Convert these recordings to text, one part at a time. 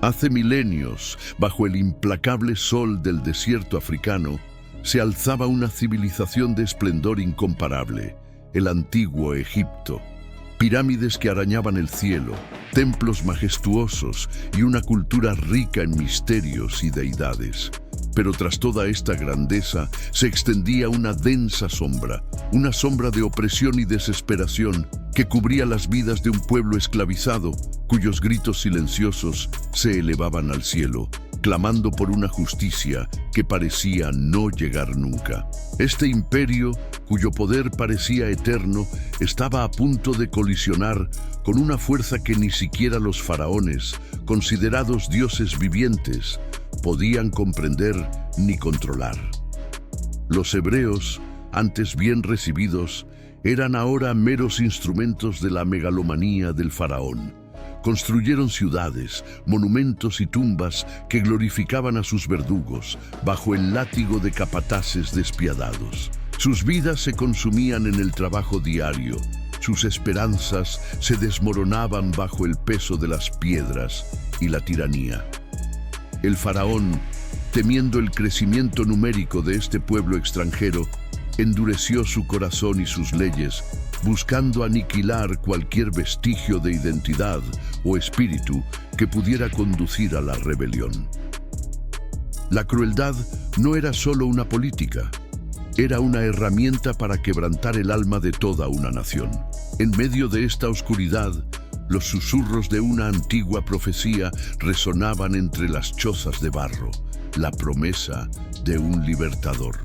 Hace milenios, bajo el implacable sol del desierto africano, se alzaba una civilización de esplendor incomparable, el antiguo Egipto. Pirámides que arañaban el cielo, templos majestuosos y una cultura rica en misterios y deidades. Pero tras toda esta grandeza se extendía una densa sombra, una sombra de opresión y desesperación que cubría las vidas de un pueblo esclavizado, cuyos gritos silenciosos se elevaban al cielo, clamando por una justicia que parecía no llegar nunca. Este imperio, cuyo poder parecía eterno, estaba a punto de colisionar con una fuerza que ni siquiera los faraones, considerados dioses vivientes, podían comprender ni controlar. Los hebreos, antes bien recibidos, eran ahora meros instrumentos de la megalomanía del faraón. Construyeron ciudades, monumentos y tumbas que glorificaban a sus verdugos bajo el látigo de capataces despiadados. Sus vidas se consumían en el trabajo diario, sus esperanzas se desmoronaban bajo el peso de las piedras y la tiranía. El faraón, temiendo el crecimiento numérico de este pueblo extranjero, endureció su corazón y sus leyes, buscando aniquilar cualquier vestigio de identidad o espíritu que pudiera conducir a la rebelión. La crueldad no era solo una política, era una herramienta para quebrantar el alma de toda una nación. En medio de esta oscuridad, los susurros de una antigua profecía resonaban entre las chozas de barro, la promesa de un libertador.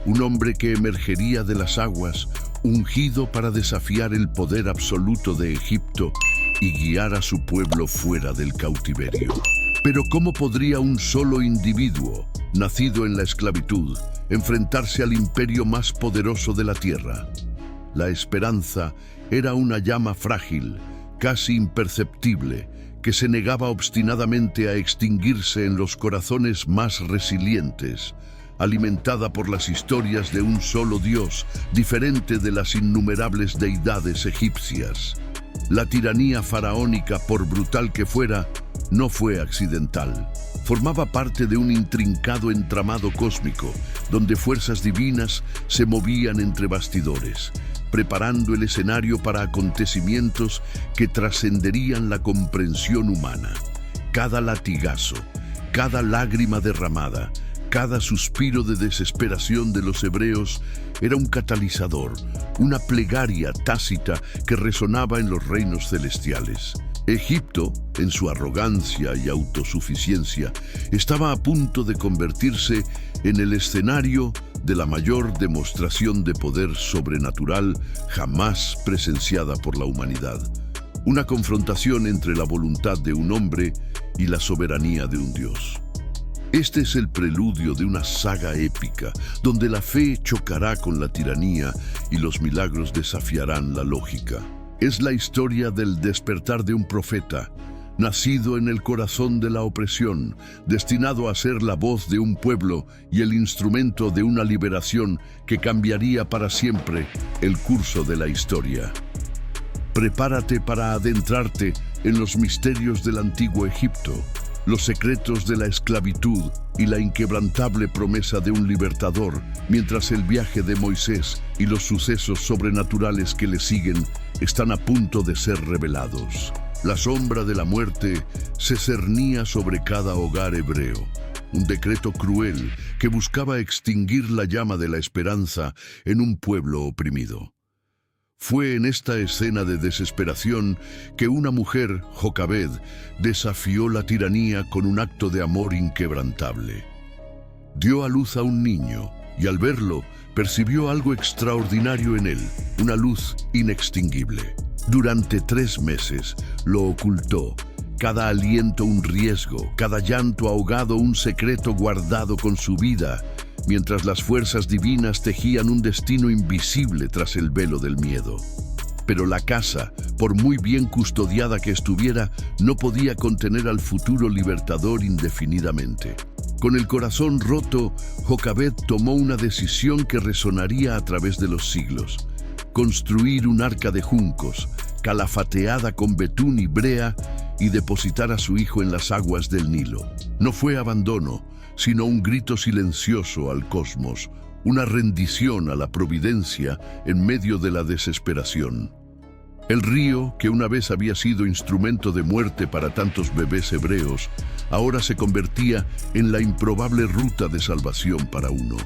Un hombre que emergería de las aguas, ungido para desafiar el poder absoluto de Egipto y guiar a su pueblo fuera del cautiverio. Pero ¿cómo podría un solo individuo, nacido en la esclavitud, enfrentarse al imperio más poderoso de la tierra? La esperanza era una llama frágil, casi imperceptible, que se negaba obstinadamente a extinguirse en los corazones más resilientes, alimentada por las historias de un solo Dios, diferente de las innumerables deidades egipcias. La tiranía faraónica, por brutal que fuera, no fue accidental. Formaba parte de un intrincado entramado cósmico, donde fuerzas divinas se movían entre bastidores, preparando el escenario para acontecimientos que trascenderían la comprensión humana. Cada latigazo, cada lágrima derramada, cada suspiro de desesperación de los hebreos era un catalizador, una plegaria tácita que resonaba en los reinos celestiales. Egipto, en su arrogancia y autosuficiencia, estaba a punto de convertirse en el escenario de la mayor demostración de poder sobrenatural jamás presenciada por la humanidad. Una confrontación entre la voluntad de un hombre y la soberanía de un Dios. Este es el preludio de una saga épica, donde la fe chocará con la tiranía y los milagros desafiarán la lógica. Es la historia del despertar de un profeta, nacido en el corazón de la opresión, destinado a ser la voz de un pueblo y el instrumento de una liberación que cambiaría para siempre el curso de la historia. Prepárate para adentrarte en los misterios del antiguo Egipto, los secretos de la esclavitud y la inquebrantable promesa de un libertador, mientras el viaje de Moisés y los sucesos sobrenaturales que le siguen están a punto de ser revelados. La sombra de la muerte se cernía sobre cada hogar hebreo, un decreto cruel que buscaba extinguir la llama de la esperanza en un pueblo oprimido. Fue en esta escena de desesperación que una mujer, Jocabed, desafió la tiranía con un acto de amor inquebrantable. Dio a luz a un niño y al verlo percibió algo extraordinario en él, una luz inextinguible. Durante 3 meses lo ocultó, cada aliento un riesgo, cada llanto ahogado un secreto guardado con su vida, mientras las fuerzas divinas tejían un destino invisible tras el velo del miedo. Pero la casa, por muy bien custodiada que estuviera, no podía contener al futuro libertador indefinidamente. Con el corazón roto, Jocabed tomó una decisión que resonaría a través de los siglos: construir un arca de juncos, calafateada con betún y brea, y depositar a su hijo en las aguas del Nilo. No fue abandono, sino un grito silencioso al cosmos, una rendición a la providencia en medio de la desesperación. El río, que una vez había sido instrumento de muerte para tantos bebés hebreos, ahora se convertía en la improbable ruta de salvación para uno.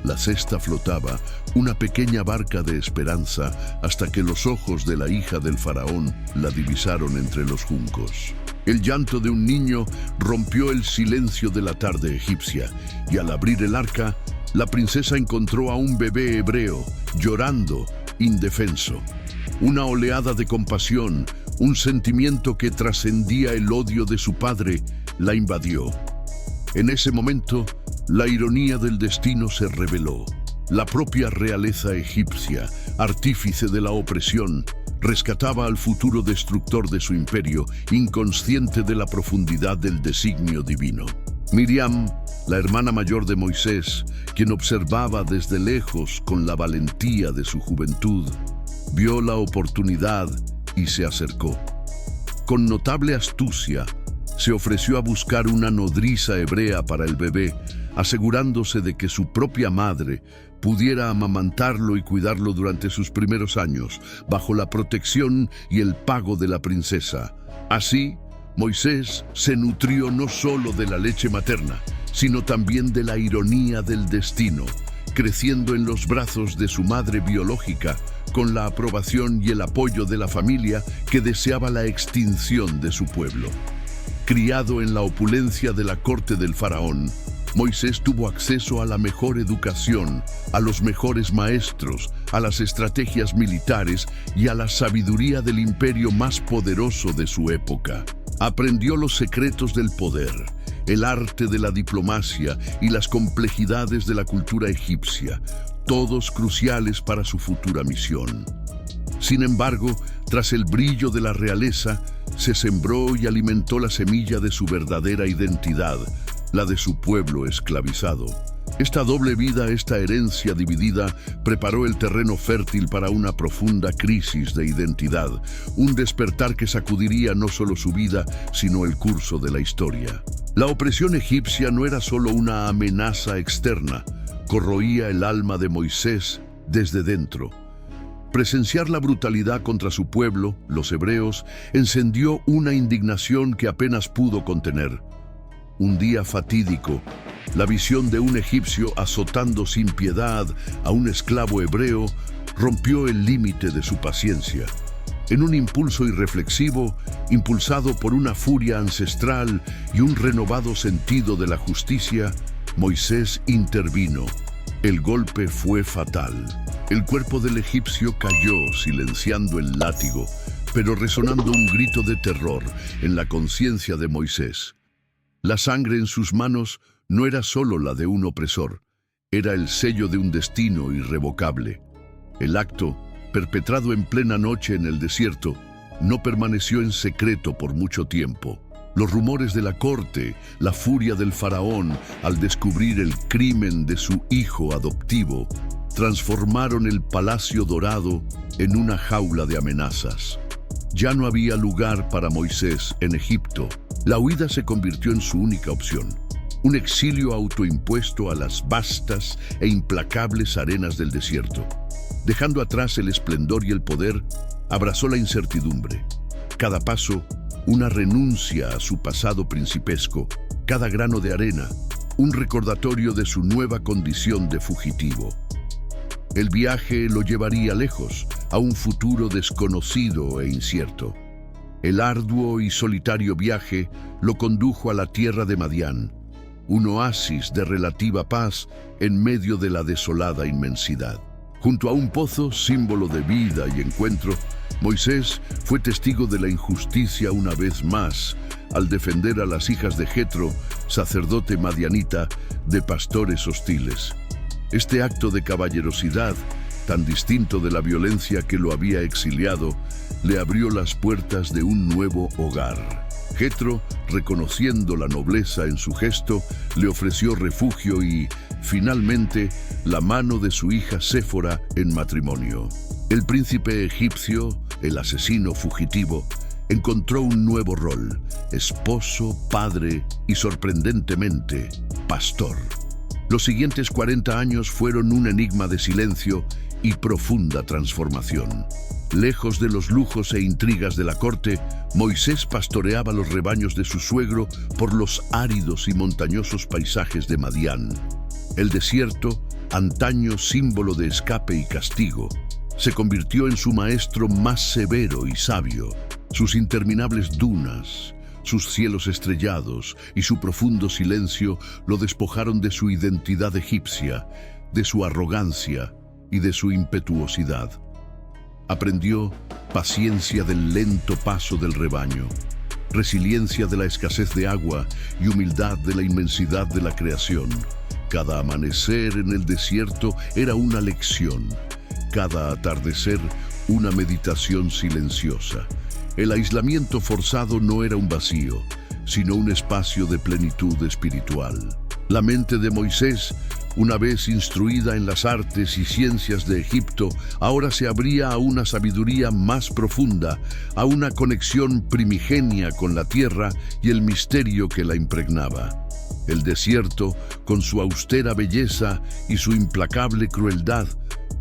La cesta flotaba, una pequeña barca de esperanza, hasta que los ojos de la hija del faraón la divisaron entre los juncos. El llanto de un niño rompió el silencio de la tarde egipcia, y al abrir el arca, la princesa encontró a un bebé hebreo, llorando, indefenso. Una oleada de compasión, un sentimiento que trascendía el odio de su padre, la invadió. En ese momento, la ironía del destino se reveló. La propia realeza egipcia, artífice de la opresión, rescataba al futuro destructor de su imperio, inconsciente de la profundidad del designio divino. Miriam, la hermana mayor de Moisés, quien observaba desde lejos con la valentía de su juventud, vio la oportunidad y se acercó. Con notable astucia, se ofreció a buscar una nodriza hebrea para el bebé, asegurándose de que su propia madre pudiera amamantarlo y cuidarlo durante sus primeros años, bajo la protección y el pago de la princesa. Así, Moisés se nutrió no solo de la leche materna, sino también de la ironía del destino, creciendo en los brazos de su madre biológica, con la aprobación y el apoyo de la familia que deseaba la extinción de su pueblo. Criado en la opulencia de la corte del faraón, Moisés tuvo acceso a la mejor educación, a los mejores maestros, a las estrategias militares y a la sabiduría del imperio más poderoso de su época. Aprendió los secretos del poder, el arte de la diplomacia y las complejidades de la cultura egipcia, todos cruciales para su futura misión. Sin embargo, tras el brillo de la realeza, se sembró y alimentó la semilla de su verdadera identidad, la de su pueblo esclavizado. Esta doble vida, esta herencia dividida, preparó el terreno fértil para una profunda crisis de identidad, un despertar que sacudiría no solo su vida, sino el curso de la historia. La opresión egipcia no era solo una amenaza externa, corroía el alma de Moisés desde dentro. Presenciar la brutalidad contra su pueblo, los hebreos, encendió una indignación que apenas pudo contener. Un día fatídico, la visión de un egipcio azotando sin piedad a un esclavo hebreo rompió el límite de su paciencia. En un impulso irreflexivo, impulsado por una furia ancestral y un renovado sentido de la justicia, Moisés intervino. El golpe fue fatal. El cuerpo del egipcio cayó, silenciando el látigo, pero resonando un grito de terror en la conciencia de Moisés. La sangre en sus manos no era solo la de un opresor, era el sello de un destino irrevocable. El acto, perpetrado en plena noche en el desierto, no permaneció en secreto por mucho tiempo. Los rumores de la corte, la furia del faraón al descubrir el crimen de su hijo adoptivo, transformaron el palacio dorado en una jaula de amenazas. Ya no había lugar para Moisés en Egipto. La huida se convirtió en su única opción. Un exilio autoimpuesto a las vastas e implacables arenas del desierto. Dejando atrás el esplendor y el poder, abrazó la incertidumbre. Cada paso, una renuncia a su pasado principesco. Cada grano de arena, un recordatorio de su nueva condición de fugitivo. El viaje lo llevaría lejos, a un futuro desconocido e incierto. El arduo y solitario viaje lo condujo a la tierra de Madián, un oasis de relativa paz en medio de la desolada inmensidad. Junto a un pozo, símbolo de vida y encuentro, Moisés fue testigo de la injusticia una vez más, al defender a las hijas de Jetro, sacerdote madianita, de pastores hostiles. Este acto de caballerosidad, tan distinto de la violencia que lo había exiliado, le abrió las puertas de un nuevo hogar. Jetro, reconociendo la nobleza en su gesto, le ofreció refugio y, finalmente, la mano de su hija Séfora en matrimonio. El príncipe egipcio, el asesino fugitivo, encontró un nuevo rol: esposo, padre y, sorprendentemente, pastor. Los siguientes 40 años fueron un enigma de silencio y profunda transformación. Lejos de los lujos e intrigas de la corte, Moisés pastoreaba los rebaños de su suegro por los áridos y montañosos paisajes de Madián. El desierto, antaño símbolo de escape y castigo, se convirtió en su maestro más severo y sabio. Sus interminables dunas, sus cielos estrellados y su profundo silencio lo despojaron de su identidad egipcia, de su arrogancia y de su impetuosidad. Aprendió paciencia del lento paso del rebaño, resiliencia de la escasez de agua y humildad de la inmensidad de la creación. Cada amanecer en el desierto era una lección, cada atardecer una meditación silenciosa. El aislamiento forzado no era un vacío, sino un espacio de plenitud espiritual. La mente de Moisés, una vez instruida en las artes y ciencias de Egipto, ahora se abría a una sabiduría más profunda, a una conexión primigenia con la tierra y el misterio que la impregnaba. El desierto, con su austera belleza y su implacable crueldad,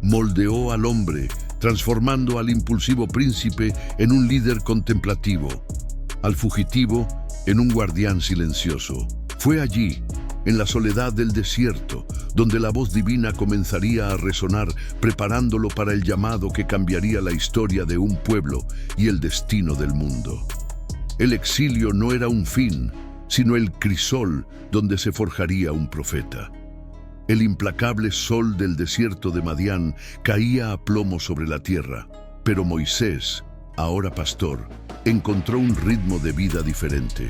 moldeó al hombre, transformando al impulsivo príncipe en un líder contemplativo, al fugitivo en un guardián silencioso. Fue allí, en la soledad del desierto, donde la voz divina comenzaría a resonar, preparándolo para el llamado que cambiaría la historia de un pueblo y el destino del mundo. El exilio no era un fin, sino el crisol donde se forjaría un profeta. El implacable sol del desierto de Madián caía a plomo sobre la tierra, pero Moisés, ahora pastor, encontró un ritmo de vida diferente,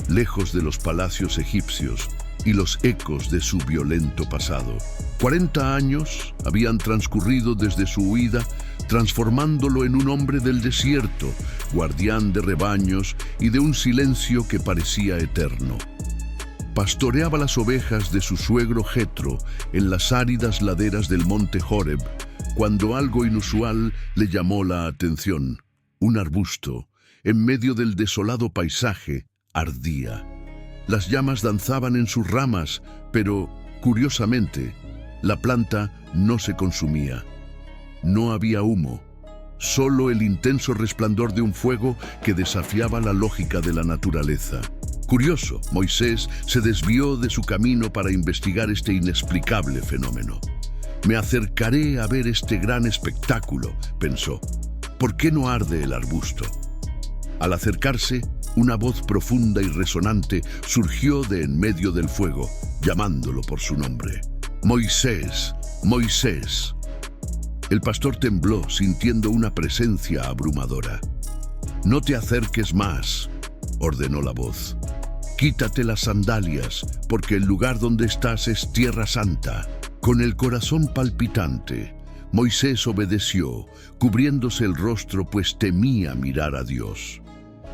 lejos de los palacios egipcios y los ecos de su violento pasado. 40 años habían transcurrido desde su huida, transformándolo en un hombre del desierto, guardián de rebaños y de un silencio que parecía eterno. Pastoreaba las ovejas de su suegro Jetro en las áridas laderas del monte Horeb, cuando algo inusual le llamó la atención. Un arbusto, en medio del desolado paisaje, ardía. Las llamas danzaban en sus ramas, pero, curiosamente, la planta no se consumía. No había humo, solo el intenso resplandor de un fuego que desafiaba la lógica de la naturaleza. Curioso, Moisés se desvió de su camino para investigar este inexplicable fenómeno. Me acercaré a ver este gran espectáculo, pensó. ¿Por qué no arde el arbusto? Al acercarse, una voz profunda y resonante surgió de en medio del fuego, llamándolo por su nombre. Moisés, Moisés. El pastor tembló, sintiendo una presencia abrumadora. No te acerques más, ordenó la voz. Quítate las sandalias, porque el lugar donde estás es tierra santa. Con el corazón palpitante, Moisés obedeció, cubriéndose el rostro, pues temía mirar a Dios.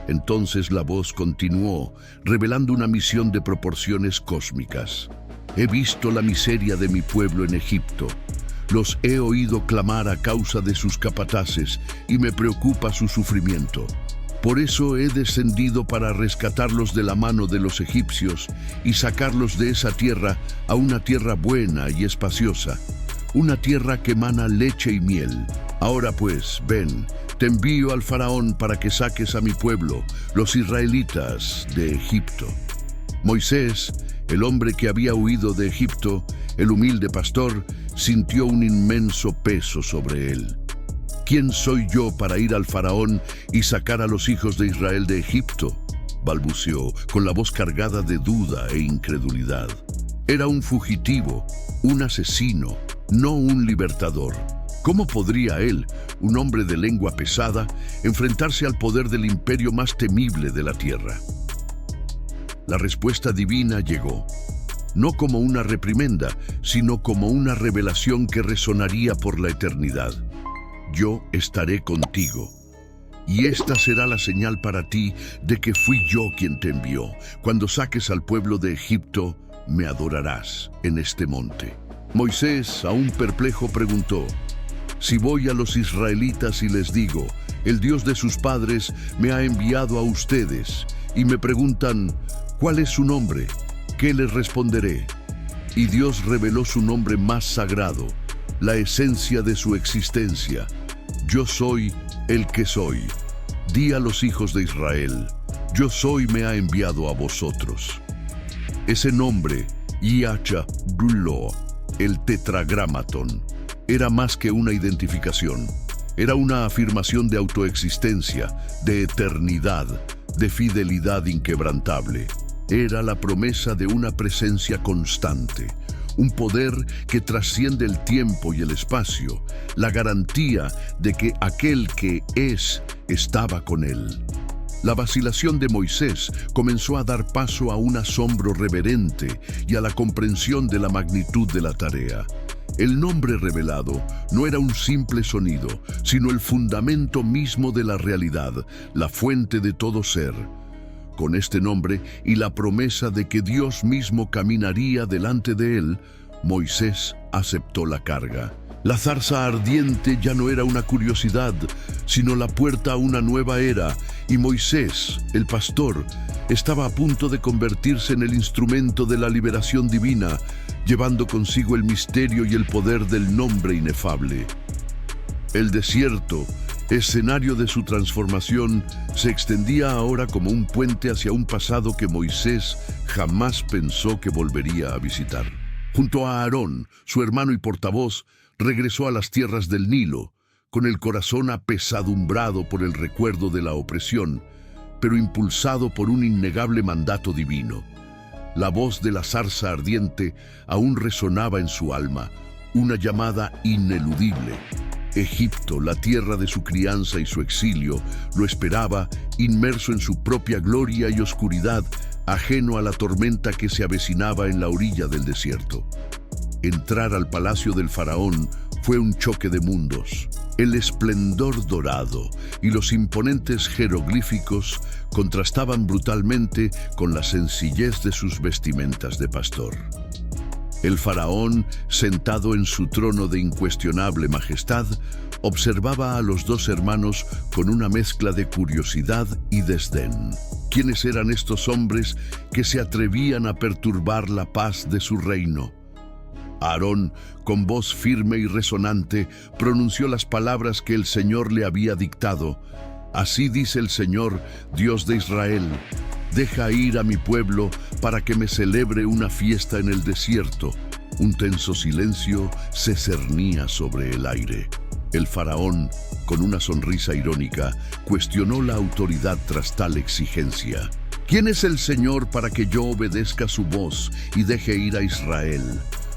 Entonces la voz continuó, revelando una misión de proporciones cósmicas. He visto la miseria de mi pueblo en Egipto. Los he oído clamar a causa de sus capataces y me preocupa su sufrimiento. Por eso he descendido para rescatarlos de la mano de los egipcios y sacarlos de esa tierra a una tierra buena y espaciosa, una tierra que emana leche y miel. Ahora pues, ven, te envío al faraón para que saques a mi pueblo, los israelitas, de Egipto. Moisés, el hombre que había huido de Egipto, el humilde pastor, sintió un inmenso peso sobre él. ¿Quién soy yo para ir al faraón y sacar a los hijos de Israel de Egipto?, balbuceó, con la voz cargada de duda e incredulidad. Era un fugitivo, un asesino, no un libertador. ¿Cómo podría él, un hombre de lengua pesada, enfrentarse al poder del imperio más temible de la tierra? La respuesta divina llegó, no como una reprimenda, sino como una revelación que resonaría por la eternidad. Yo estaré contigo, y esta será la señal para ti de que fui yo quien te envió. Cuando saques al pueblo de Egipto, me adorarás en este monte. Moisés, aún perplejo, preguntó, Si voy a los israelitas y les digo, el Dios de sus padres me ha enviado a ustedes, y me preguntan, ¿cuál es su nombre? ¿Qué les responderé? Y Dios reveló su nombre más sagrado, la esencia de su existencia. Yo soy el que soy. Di a los hijos de Israel, yo soy me ha enviado a vosotros. Ese nombre, Yahshua, el tetragramaton, era más que una identificación. Era una afirmación de autoexistencia, de eternidad, de fidelidad inquebrantable. Era la promesa de una presencia constante, un poder que trasciende el tiempo y el espacio, la garantía de que aquel que es estaba con él. La vacilación de Moisés comenzó a dar paso a un asombro reverente y a la comprensión de la magnitud de la tarea. El nombre revelado no era un simple sonido, sino el fundamento mismo de la realidad, la fuente de todo ser. Con este nombre y la promesa de que Dios mismo caminaría delante de él, Moisés aceptó la carga. La zarza ardiente ya no era una curiosidad, sino la puerta a una nueva era, y Moisés, el pastor, estaba a punto de convertirse en el instrumento de la liberación divina, llevando consigo el misterio y el poder del nombre inefable. El desierto, escenario de su transformación, se extendía ahora como un puente hacia un pasado que Moisés jamás pensó que volvería a visitar. Junto a Aarón, su hermano y portavoz, regresó a las tierras del Nilo, con el corazón apesadumbrado por el recuerdo de la opresión, pero impulsado por un innegable mandato divino. La voz de la zarza ardiente aún resonaba en su alma, una llamada ineludible. Egipto, la tierra de su crianza y su exilio, lo esperaba, inmerso en su propia gloria y oscuridad, ajeno a la tormenta que se avecinaba en la orilla del desierto. Entrar al palacio del faraón fue un choque de mundos. El esplendor dorado y los imponentes jeroglíficos contrastaban brutalmente con la sencillez de sus vestimentas de pastor. El faraón, sentado en su trono de incuestionable majestad, observaba a los dos hermanos con una mezcla de curiosidad y desdén. ¿Quiénes eran estos hombres que se atrevían a perturbar la paz de su reino? Aarón, con voz firme y resonante, pronunció las palabras que el Señor le había dictado. Así dice el Señor, Dios de Israel, deja ir a mi pueblo para que me celebre una fiesta en el desierto. Un tenso silencio se cernía sobre el aire. El faraón, con una sonrisa irónica, cuestionó la autoridad tras tal exigencia. ¿Quién es el Señor para que yo obedezca su voz y deje ir a Israel?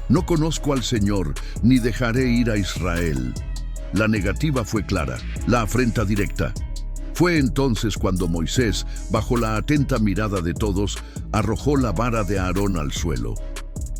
No conozco al Señor, ni dejaré ir a Israel. La negativa fue clara, la afrenta directa. Fue entonces cuando Moisés, bajo la atenta mirada de todos, arrojó la vara de Aarón al suelo.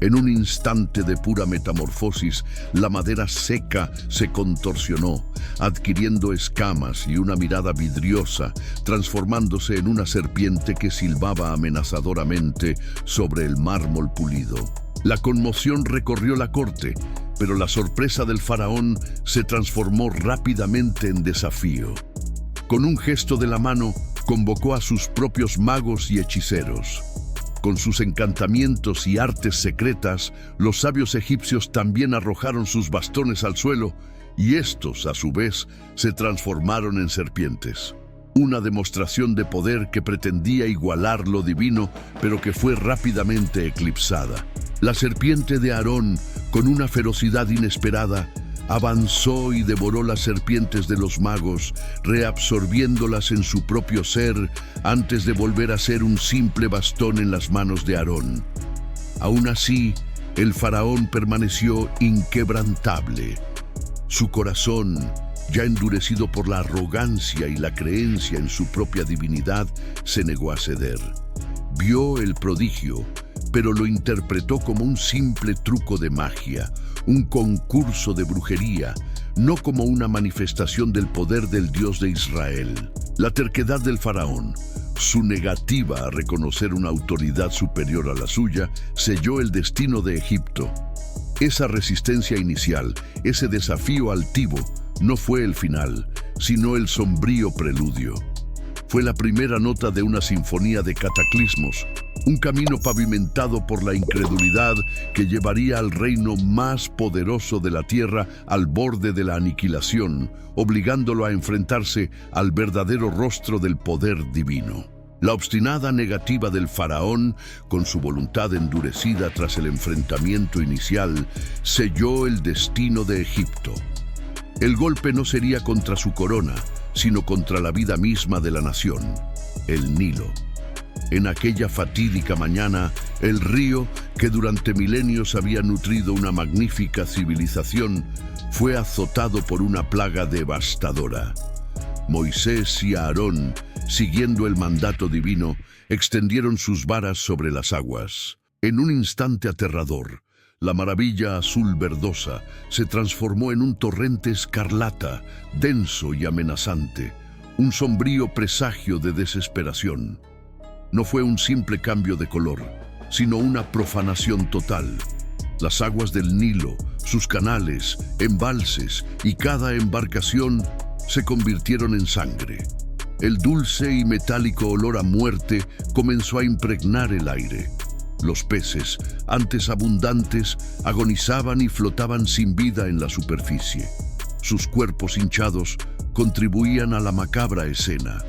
En un instante de pura metamorfosis, la madera seca se contorsionó, adquiriendo escamas y una mirada vidriosa, transformándose en una serpiente que silbaba amenazadoramente sobre el mármol pulido. La conmoción recorrió la corte, pero la sorpresa del faraón se transformó rápidamente en desafío. Con un gesto de la mano, convocó a sus propios magos y hechiceros. Con sus encantamientos y artes secretas, los sabios egipcios también arrojaron sus bastones al suelo, y estos, a su vez, se transformaron en serpientes. Una demostración de poder que pretendía igualar lo divino, pero que fue rápidamente eclipsada. La serpiente de Aarón, con una ferocidad inesperada, avanzó y devoró las serpientes de los magos, reabsorbiéndolas en su propio ser antes de volver a ser un simple bastón en las manos de Aarón. Aún así, el faraón permaneció inquebrantable. Su corazón, ya endurecido por la arrogancia y la creencia en su propia divinidad, se negó a ceder. Vio el prodigio, pero lo interpretó como un simple truco de magia, un concurso de brujería, no como una manifestación del poder del Dios de Israel. La terquedad del faraón, su negativa a reconocer una autoridad superior a la suya, selló el destino de Egipto. Esa resistencia inicial, ese desafío altivo, no fue el final, sino el sombrío preludio. Fue la primera nota de una sinfonía de cataclismos, un camino pavimentado por la incredulidad que llevaría al reino más poderoso de la tierra al borde de la aniquilación, obligándolo a enfrentarse al verdadero rostro del poder divino. La obstinada negativa del faraón, con su voluntad endurecida tras el enfrentamiento inicial, selló el destino de Egipto. El golpe no sería contra su corona, sino contra la vida misma de la nación, el Nilo. En aquella fatídica mañana, el río, que durante milenios había nutrido una magnífica civilización, fue azotado por una plaga devastadora. Moisés y Aarón, siguiendo el mandato divino, extendieron sus varas sobre las aguas. En un instante aterrador, la maravilla azul verdosa se transformó en un torrente escarlata, denso y amenazante, un sombrío presagio de desesperación. No fue un simple cambio de color, sino una profanación total. Las aguas del Nilo, sus canales, embalses y cada embarcación se convirtieron en sangre. El dulce y metálico olor a muerte comenzó a impregnar el aire. Los peces, antes abundantes, agonizaban y flotaban sin vida en la superficie. Sus cuerpos hinchados contribuían a la macabra escena.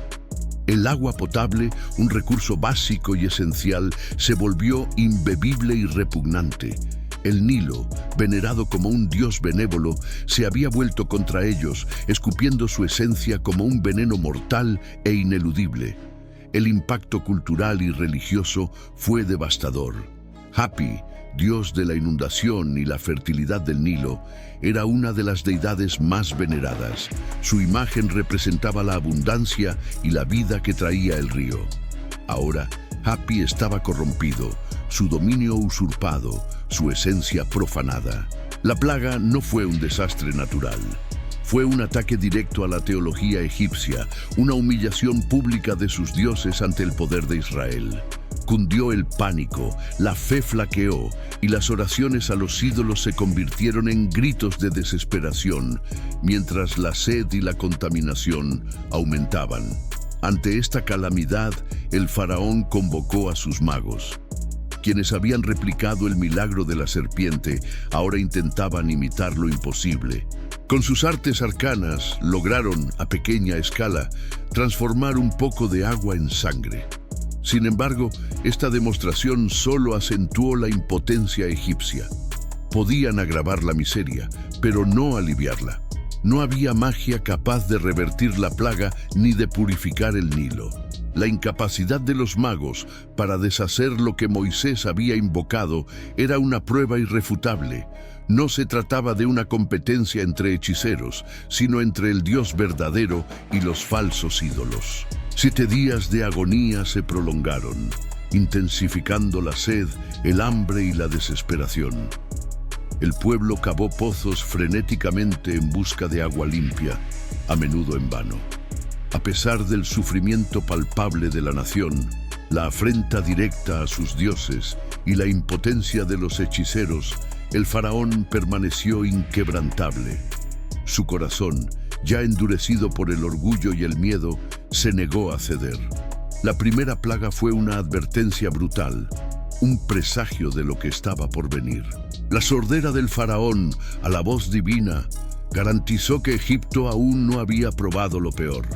El agua potable, un recurso básico y esencial, se volvió imbebible y repugnante. El Nilo, venerado como un dios benévolo, se había vuelto contra ellos, escupiendo su esencia como un veneno mortal e ineludible. El impacto cultural y religioso fue devastador. Hapi, dios de la inundación y la fertilidad del Nilo, era una de las deidades más veneradas. Su imagen representaba la abundancia y la vida que traía el río. Ahora, Hapi estaba corrompido, su dominio usurpado, su esencia profanada. La plaga no fue un desastre natural. Fue un ataque directo a la teología egipcia, una humillación pública de sus dioses ante el poder de Israel. Cundió el pánico, la fe flaqueó y las oraciones a los ídolos se convirtieron en gritos de desesperación, mientras la sed y la contaminación aumentaban. Ante esta calamidad, el faraón convocó a sus magos. Quienes habían replicado el milagro de la serpiente, ahora intentaban imitar lo imposible. Con sus artes arcanas, lograron, a pequeña escala, transformar un poco de agua en sangre. Sin embargo, esta demostración solo acentuó la impotencia egipcia. Podían agravar la miseria, pero no aliviarla. No había magia capaz de revertir la plaga ni de purificar el Nilo. La incapacidad de los magos para deshacer lo que Moisés había invocado era una prueba irrefutable. No se trataba de una competencia entre hechiceros, sino entre el Dios verdadero y los falsos ídolos. 7 días de agonía se prolongaron, intensificando la sed, el hambre y la desesperación. El pueblo cavó pozos frenéticamente en busca de agua limpia, a menudo en vano. A pesar del sufrimiento palpable de la nación, la afrenta directa a sus dioses y la impotencia de los hechiceros, el faraón permaneció inquebrantable. Su corazón, ya endurecido por el orgullo y el miedo, se negó a ceder. La primera plaga fue una advertencia brutal, un presagio de lo que estaba por venir. La sordera del faraón a la voz divina garantizó que Egipto aún no había probado lo peor.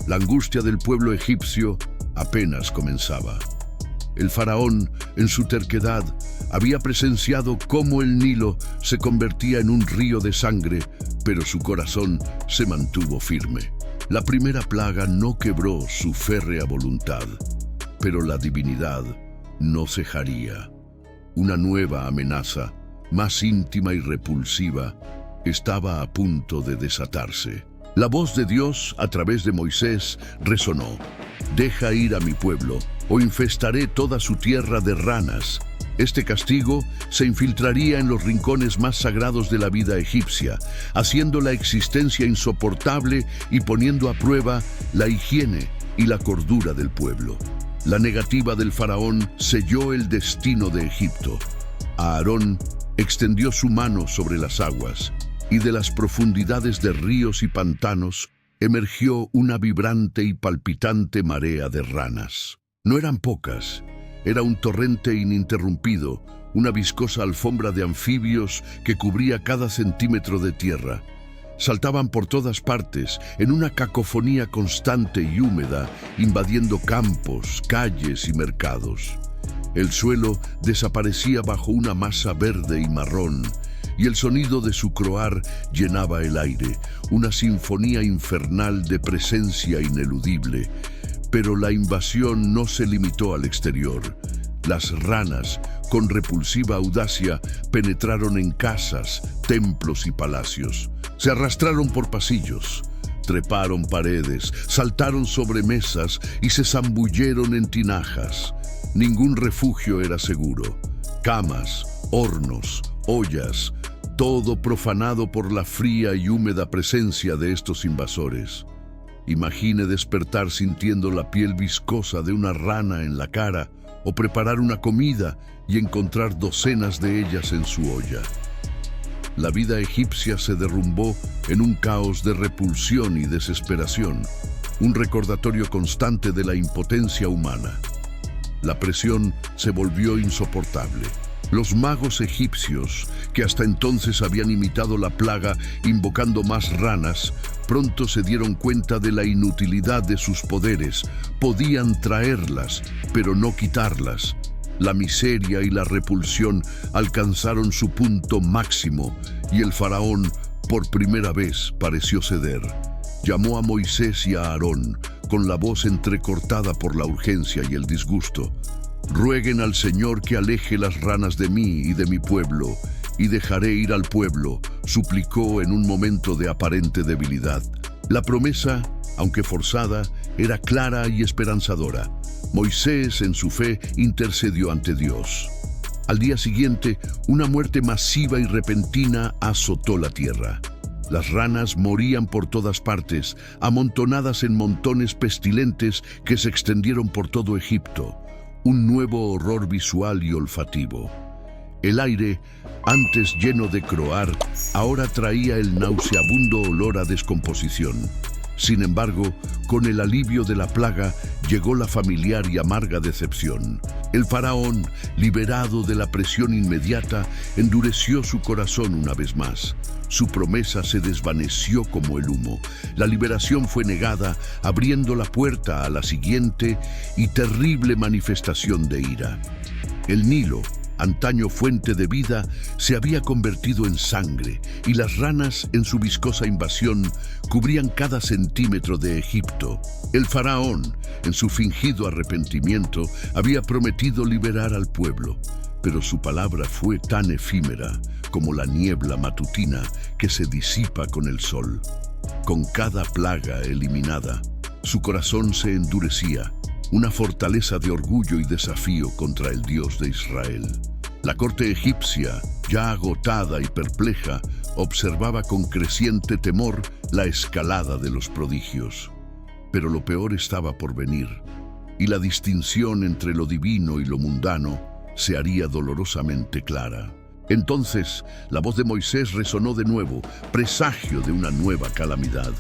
La angustia del pueblo egipcio apenas comenzaba. El faraón, en su terquedad, había presenciado cómo el Nilo se convertía en un río de sangre, pero su corazón se mantuvo firme. La primera plaga no quebró su férrea voluntad, pero la divinidad no cejaría. Una nueva amenaza, más íntima y repulsiva, estaba a punto de desatarse. La voz de Dios, a través de Moisés, resonó: «Deja ir a mi pueblo, o infestaré toda su tierra de ranas». Este castigo se infiltraría en los rincones más sagrados de la vida egipcia, haciendo la existencia insoportable y poniendo a prueba la higiene y la cordura del pueblo. La negativa del faraón selló el destino de Egipto. Aarón extendió su mano sobre las aguas, y de las profundidades de ríos y pantanos emergió una vibrante y palpitante marea de ranas. No eran pocas, era un torrente ininterrumpido, una viscosa alfombra de anfibios que cubría cada centímetro de tierra. Saltaban por todas partes, en una cacofonía constante y húmeda, invadiendo campos, calles y mercados. El suelo desaparecía bajo una masa verde y marrón, y el sonido de su croar llenaba el aire, una sinfonía infernal de presencia ineludible. Pero la invasión no se limitó al exterior. Las ranas, con repulsiva audacia, penetraron en casas, templos y palacios. Se arrastraron por pasillos, treparon paredes, saltaron sobre mesas y se zambulleron en tinajas. Ningún refugio era seguro. Camas, hornos, ollas, todo profanado por la fría y húmeda presencia de estos invasores. Imagine despertar sintiendo la piel viscosa de una rana en la cara o preparar una comida y encontrar docenas de ellas en su olla. La vida egipcia se derrumbó en un caos de repulsión y desesperación, un recordatorio constante de la impotencia humana. La presión se volvió insoportable. Los magos egipcios, que hasta entonces habían imitado la plaga invocando más ranas, pronto se dieron cuenta de la inutilidad de sus poderes. Podían traerlas, pero no quitarlas. La miseria y la repulsión alcanzaron su punto máximo y el faraón, por primera vez, pareció ceder. Llamó a Moisés y a Aarón, con la voz entrecortada por la urgencia y el disgusto. «Rueguen al Señor que aleje las ranas de mí y de mi pueblo, y dejaré ir al pueblo», suplicó en un momento de aparente debilidad. La promesa, aunque forzada, era clara y esperanzadora. Moisés, en su fe, intercedió ante Dios. Al día siguiente, una muerte masiva y repentina azotó la tierra. Las ranas morían por todas partes, amontonadas en montones pestilentes que se extendieron por todo Egipto. Un nuevo horror visual y olfativo. El aire, antes lleno de croar, ahora traía el nauseabundo olor a descomposición. Sin embargo, con el alivio de la plaga, llegó la familiar y amarga decepción. El faraón, liberado de la presión inmediata, endureció su corazón una vez más. Su promesa se desvaneció como el humo. La liberación fue negada, abriendo la puerta a la siguiente y terrible manifestación de ira. El Nilo, antaño fuente de vida, se había convertido en sangre, y las ranas, en su viscosa invasión, cubrían cada centímetro de Egipto. El faraón, en su fingido arrepentimiento, había prometido liberar al pueblo, pero su palabra fue tan efímera como la niebla matutina que se disipa con el sol. Con cada plaga eliminada, su corazón se endurecía, una fortaleza de orgullo y desafío contra el Dios de Israel. La corte egipcia, ya agotada y perpleja, observaba con creciente temor la escalada de los prodigios. Pero lo peor estaba por venir, y la distinción entre lo divino y lo mundano se haría dolorosamente clara. Entonces, la voz de Moisés resonó de nuevo, presagio de una nueva calamidad.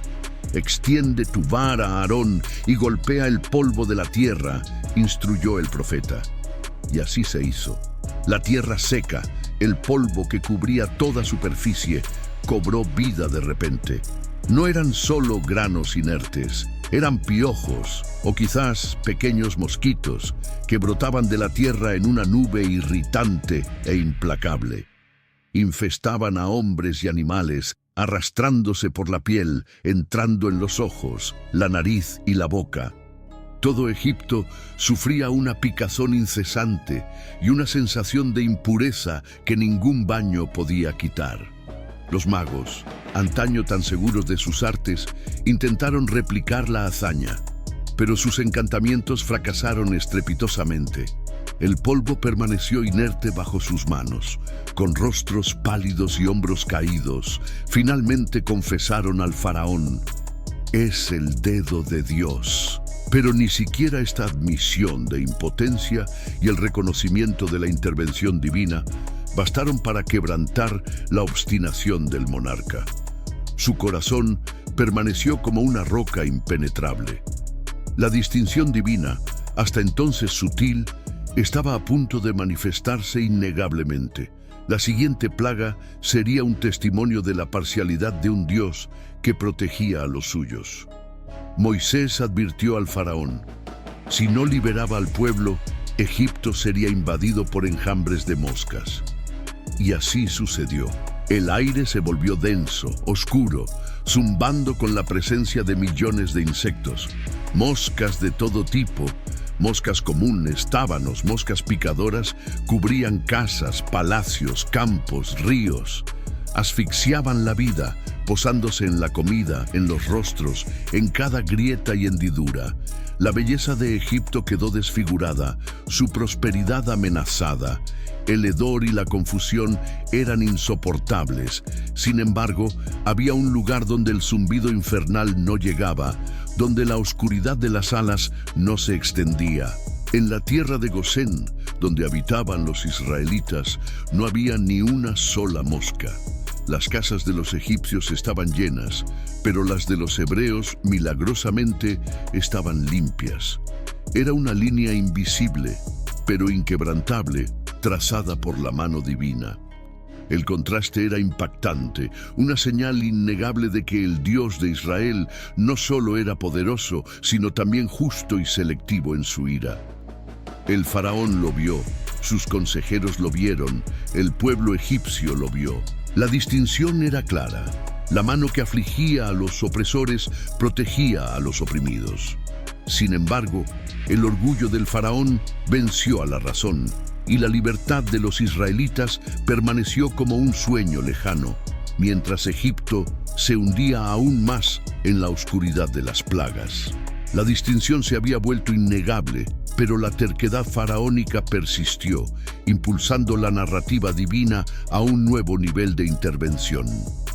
«Extiende tu vara, Aarón, y golpea el polvo de la tierra», instruyó el profeta. Y así se hizo. La tierra seca, el polvo que cubría toda superficie, cobró vida de repente. No eran solo granos inertes, eran piojos o quizás pequeños mosquitos que brotaban de la tierra en una nube irritante e implacable. Infestaban a hombres y animales, arrastrándose por la piel, entrando en los ojos, la nariz y la boca. Todo Egipto sufría una picazón incesante y una sensación de impureza que ningún baño podía quitar. Los magos, antaño tan seguros de sus artes, intentaron replicar la hazaña, pero sus encantamientos fracasaron estrepitosamente. El polvo permaneció inerte bajo sus manos. Con rostros pálidos y hombros caídos, finalmente confesaron al faraón: «Es el dedo de Dios». Pero ni siquiera esta admisión de impotencia y el reconocimiento de la intervención divina bastaron para quebrantar la obstinación del monarca. Su corazón permaneció como una roca impenetrable. La distinción divina, hasta entonces sutil, estaba a punto de manifestarse innegablemente. La siguiente plaga sería un testimonio de la parcialidad de un Dios que protegía a los suyos. Moisés advirtió al faraón: si no liberaba al pueblo, Egipto sería invadido por enjambres de moscas. Y así sucedió. El aire se volvió denso, oscuro, zumbando con la presencia de millones de insectos. Moscas de todo tipo, moscas comunes, tábanos, moscas picadoras, cubrían casas, palacios, campos, ríos. Asfixiaban la vida, posándose en la comida, en los rostros, en cada grieta y hendidura. La belleza de Egipto quedó desfigurada, su prosperidad amenazada. El hedor y la confusión eran insoportables. Sin embargo, había un lugar donde el zumbido infernal no llegaba, donde la oscuridad de las alas no se extendía. En la tierra de Gosén, donde habitaban los israelitas, no había ni una sola mosca. Las casas de los egipcios estaban llenas, pero las de los hebreos, milagrosamente, estaban limpias. Era una línea invisible, pero inquebrantable, trazada por la mano divina. El contraste era impactante, una señal innegable de que el Dios de Israel no solo era poderoso, sino también justo y selectivo en su ira. El faraón lo vio, sus consejeros lo vieron, el pueblo egipcio lo vio. La distinción era clara. La mano que afligía a los opresores protegía a los oprimidos. Sin embargo, el orgullo del faraón venció a la razón, y la libertad de los israelitas permaneció como un sueño lejano, mientras Egipto se hundía aún más en la oscuridad de las plagas. La distinción se había vuelto innegable, pero la terquedad faraónica persistió, impulsando la narrativa divina a un nuevo nivel de intervención.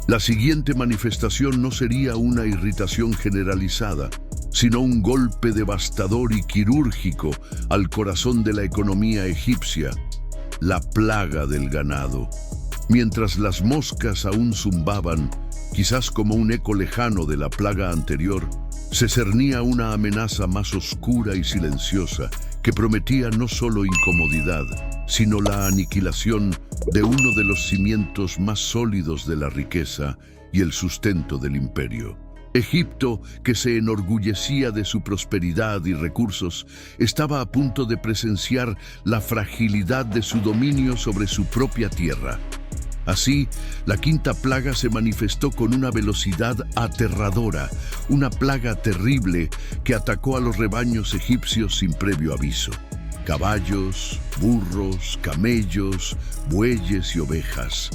La siguiente manifestación no sería una irritación generalizada, sino un golpe devastador y quirúrgico al corazón de la economía egipcia: la plaga del ganado. Mientras las moscas aún zumbaban, quizás como un eco lejano de la plaga anterior, se cernía una amenaza más oscura y silenciosa que prometía no solo incomodidad, sino la aniquilación de uno de los cimientos más sólidos de la riqueza y el sustento del imperio. Egipto, que se enorgullecía de su prosperidad y recursos, estaba a punto de presenciar la fragilidad de su dominio sobre su propia tierra. Así, la quinta plaga se manifestó con una velocidad aterradora, una plaga terrible que atacó a los rebaños egipcios sin previo aviso. Caballos, burros, camellos, bueyes y ovejas.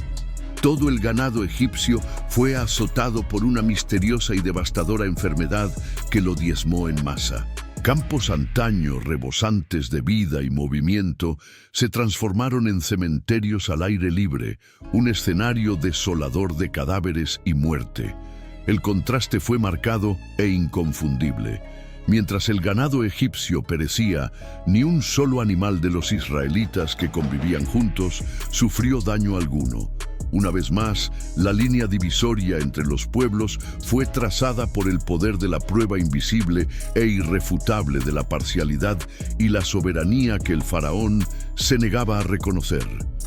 Todo el ganado egipcio fue azotado por una misteriosa y devastadora enfermedad que lo diezmó en masa. Campos antaño rebosantes de vida y movimiento se transformaron en cementerios al aire libre, un escenario desolador de cadáveres y muerte. El contraste fue marcado e inconfundible. Mientras el ganado egipcio perecía, ni un solo animal de los israelitas que convivían juntos sufrió daño alguno. Una vez más, la línea divisoria entre los pueblos fue trazada por el poder de la prueba invisible e irrefutable de la parcialidad y la soberanía que el faraón se negaba a reconocer.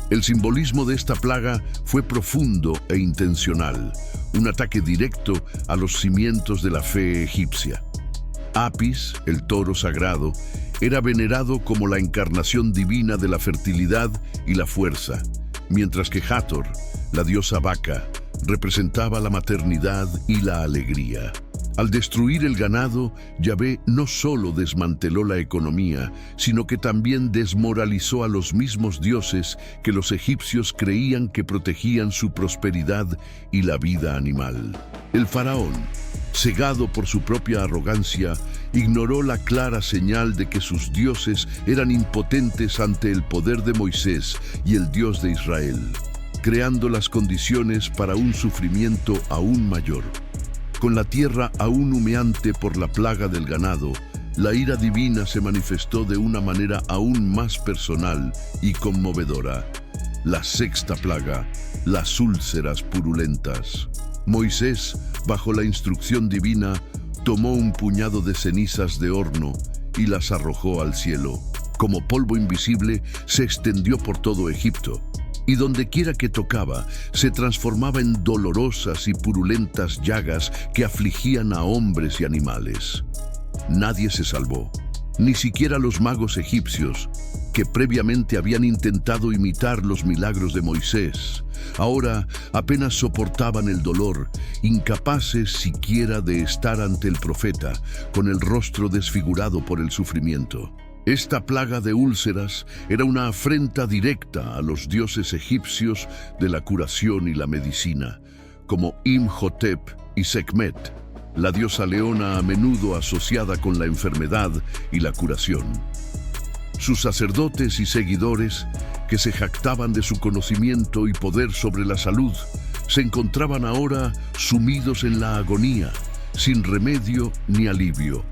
El simbolismo de esta plaga fue profundo e intencional, un ataque directo a los cimientos de la fe egipcia. Apis, el toro sagrado, era venerado como la encarnación divina de la fertilidad y la fuerza, mientras que Hathor, la diosa vaca, representaba la maternidad y la alegría. Al destruir el ganado, Yahvé no solo desmanteló la economía, sino que también desmoralizó a los mismos dioses que los egipcios creían que protegían su prosperidad y la vida animal. El faraón, cegado por su propia arrogancia, ignoró la clara señal de que sus dioses eran impotentes ante el poder de Moisés y el Dios de Israel, creando las condiciones para un sufrimiento aún mayor. Con la tierra aún humeante por la plaga del ganado, la ira divina se manifestó de una manera aún más personal y conmovedora. la sexta plaga, las úlceras purulentas. Moisés, bajo la instrucción divina, tomó un puñado de cenizas de horno y las arrojó al cielo. Como polvo invisible, se extendió por todo Egipto, y dondequiera que tocaba, se transformaba en dolorosas y purulentas llagas que afligían a hombres y animales. Nadie se salvó, ni siquiera los magos egipcios, que previamente habían intentado imitar los milagros de Moisés. Ahora apenas soportaban el dolor, incapaces siquiera de estar ante el profeta, con el rostro desfigurado por el sufrimiento. Esta plaga de úlceras era una afrenta directa a los dioses egipcios de la curación y la medicina, como Imhotep y Sekhmet, la diosa leona a menudo asociada con la enfermedad y la curación. Sus sacerdotes y seguidores, que se jactaban de su conocimiento y poder sobre la salud, se encontraban ahora sumidos en la agonía, sin remedio ni alivio.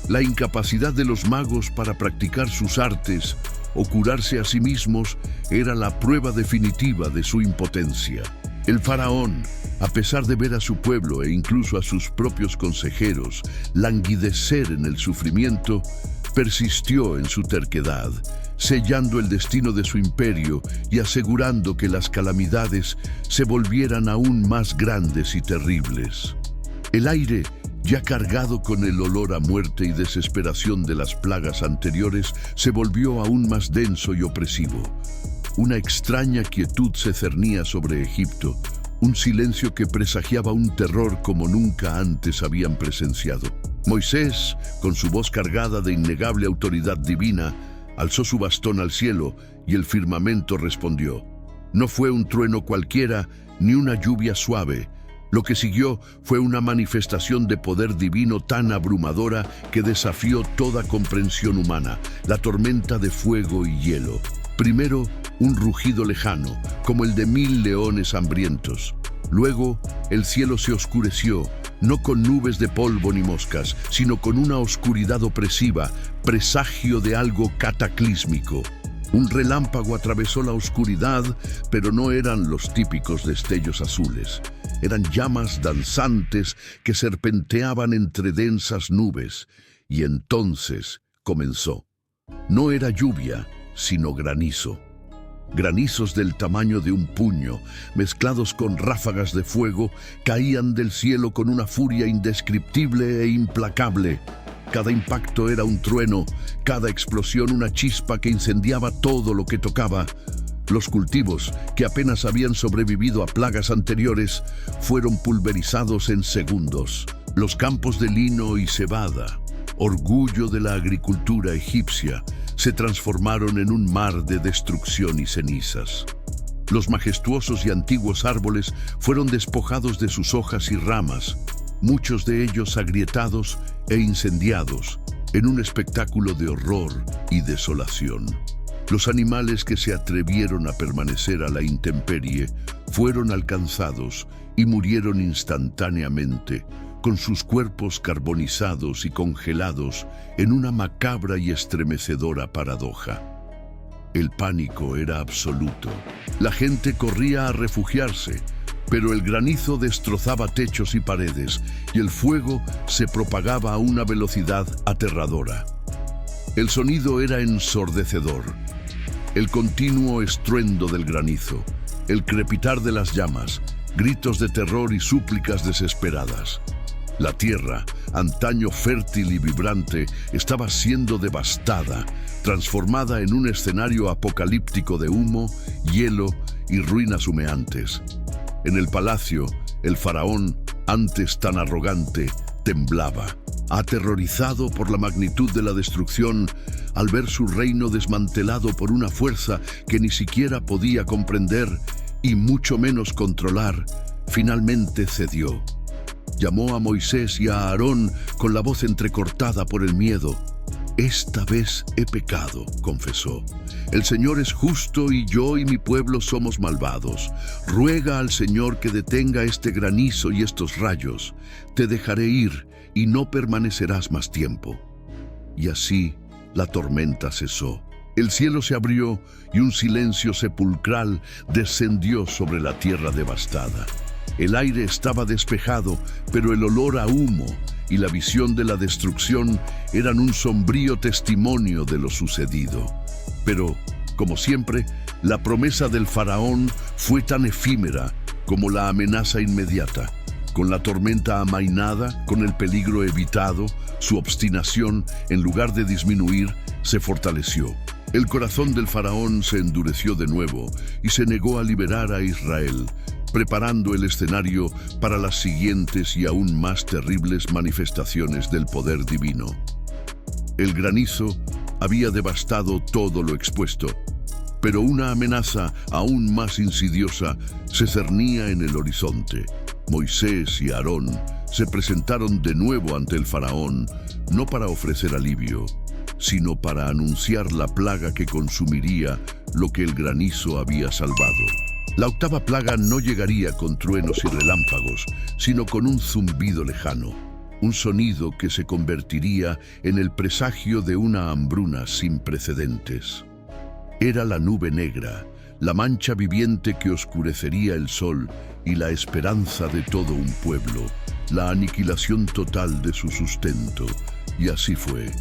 La incapacidad de los magos para practicar sus artes o curarse a sí mismos era la prueba definitiva de su impotencia. El faraón, a pesar de ver a su pueblo e incluso a sus propios consejeros languidecer en el sufrimiento, persistió en su terquedad, sellando el destino de su imperio y asegurando que las calamidades se volvieran aún más grandes y terribles. El aire, ya cargado con el olor a muerte y desesperación de las plagas anteriores, se volvió aún más denso y opresivo. Una extraña quietud se cernía sobre Egipto, un silencio que presagiaba un terror como nunca antes habían presenciado. Moisés, con su voz cargada de innegable autoridad divina, alzó su bastón al cielo y el firmamento respondió. No fue un trueno cualquiera ni una lluvia suave. Lo que siguió fue una manifestación de poder divino tan abrumadora que desafió toda comprensión humana, la tormenta de fuego y hielo. Primero, un rugido lejano, como el de 1000 leones hambrientos. Luego, el cielo se oscureció, no con nubes de polvo ni moscas, sino con una oscuridad opresiva, presagio de algo cataclísmico. Un relámpago atravesó la oscuridad, pero no eran los típicos destellos azules. Eran llamas danzantes que serpenteaban entre densas nubes. Y entonces comenzó. No era lluvia, sino granizo. Granizos del tamaño de un puño, mezclados con ráfagas de fuego, caían del cielo con una furia indescriptible e implacable. Cada impacto era un trueno, cada explosión una chispa que incendiaba todo lo que tocaba. Los cultivos, que apenas habían sobrevivido a plagas anteriores, fueron pulverizados en segundos. Los campos de lino y cebada, orgullo de la agricultura egipcia, se transformaron en un mar de destrucción y cenizas. Los majestuosos y antiguos árboles fueron despojados de sus hojas y ramas, muchos de ellos agrietados e incendiados, en un espectáculo de horror y desolación. Los animales que se atrevieron a permanecer a la intemperie fueron alcanzados y murieron instantáneamente, con sus cuerpos carbonizados y congelados en una macabra y estremecedora paradoja. El pánico era absoluto. La gente corría a refugiarse, pero el granizo destrozaba techos y paredes, y el fuego se propagaba a una velocidad aterradora. El sonido era ensordecedor. El continuo estruendo del granizo, el crepitar de las llamas, gritos de terror y súplicas desesperadas. La tierra, antaño fértil y vibrante, estaba siendo devastada, transformada en un escenario apocalíptico de humo, hielo y ruinas humeantes. En el palacio, el faraón, antes tan arrogante, temblaba, aterrorizado por la magnitud de la destrucción, al ver su reino desmantelado por una fuerza que ni siquiera podía comprender y mucho menos controlar. Finalmente cedió. Llamó a Moisés y a Aarón con la voz entrecortada por el miedo. «Esta vez he pecado», confesó. «El Señor es justo y yo y mi pueblo somos malvados. Ruega al Señor que detenga este granizo y estos rayos. Te dejaré ir y no permanecerás más tiempo». Y así la tormenta cesó. El cielo se abrió y un silencio sepulcral descendió sobre la tierra devastada. El aire estaba despejado, pero el olor a humo y la visión de la destrucción eran un sombrío testimonio de lo sucedido. Pero, como siempre, la promesa del faraón fue tan efímera como la amenaza inmediata. Con la tormenta amainada, con el peligro evitado, su obstinación, en lugar de disminuir, se fortaleció. El corazón del faraón se endureció de nuevo y se negó a liberar a Israel, preparando el escenario para las siguientes y aún más terribles manifestaciones del poder divino. El granizo había devastado todo lo expuesto, pero una amenaza aún más insidiosa se cernía en el horizonte. Moisés y Aarón se presentaron de nuevo ante el faraón, no para ofrecer alivio, sino para anunciar la plaga que consumiría lo que el granizo había salvado. La octava plaga no llegaría con truenos y relámpagos, sino con un zumbido lejano, un sonido que se convertiría en el presagio de una hambruna sin precedentes. Era la nube negra, la mancha viviente que oscurecería el sol y la esperanza de todo un pueblo, la aniquilación total de su sustento. Y así fue.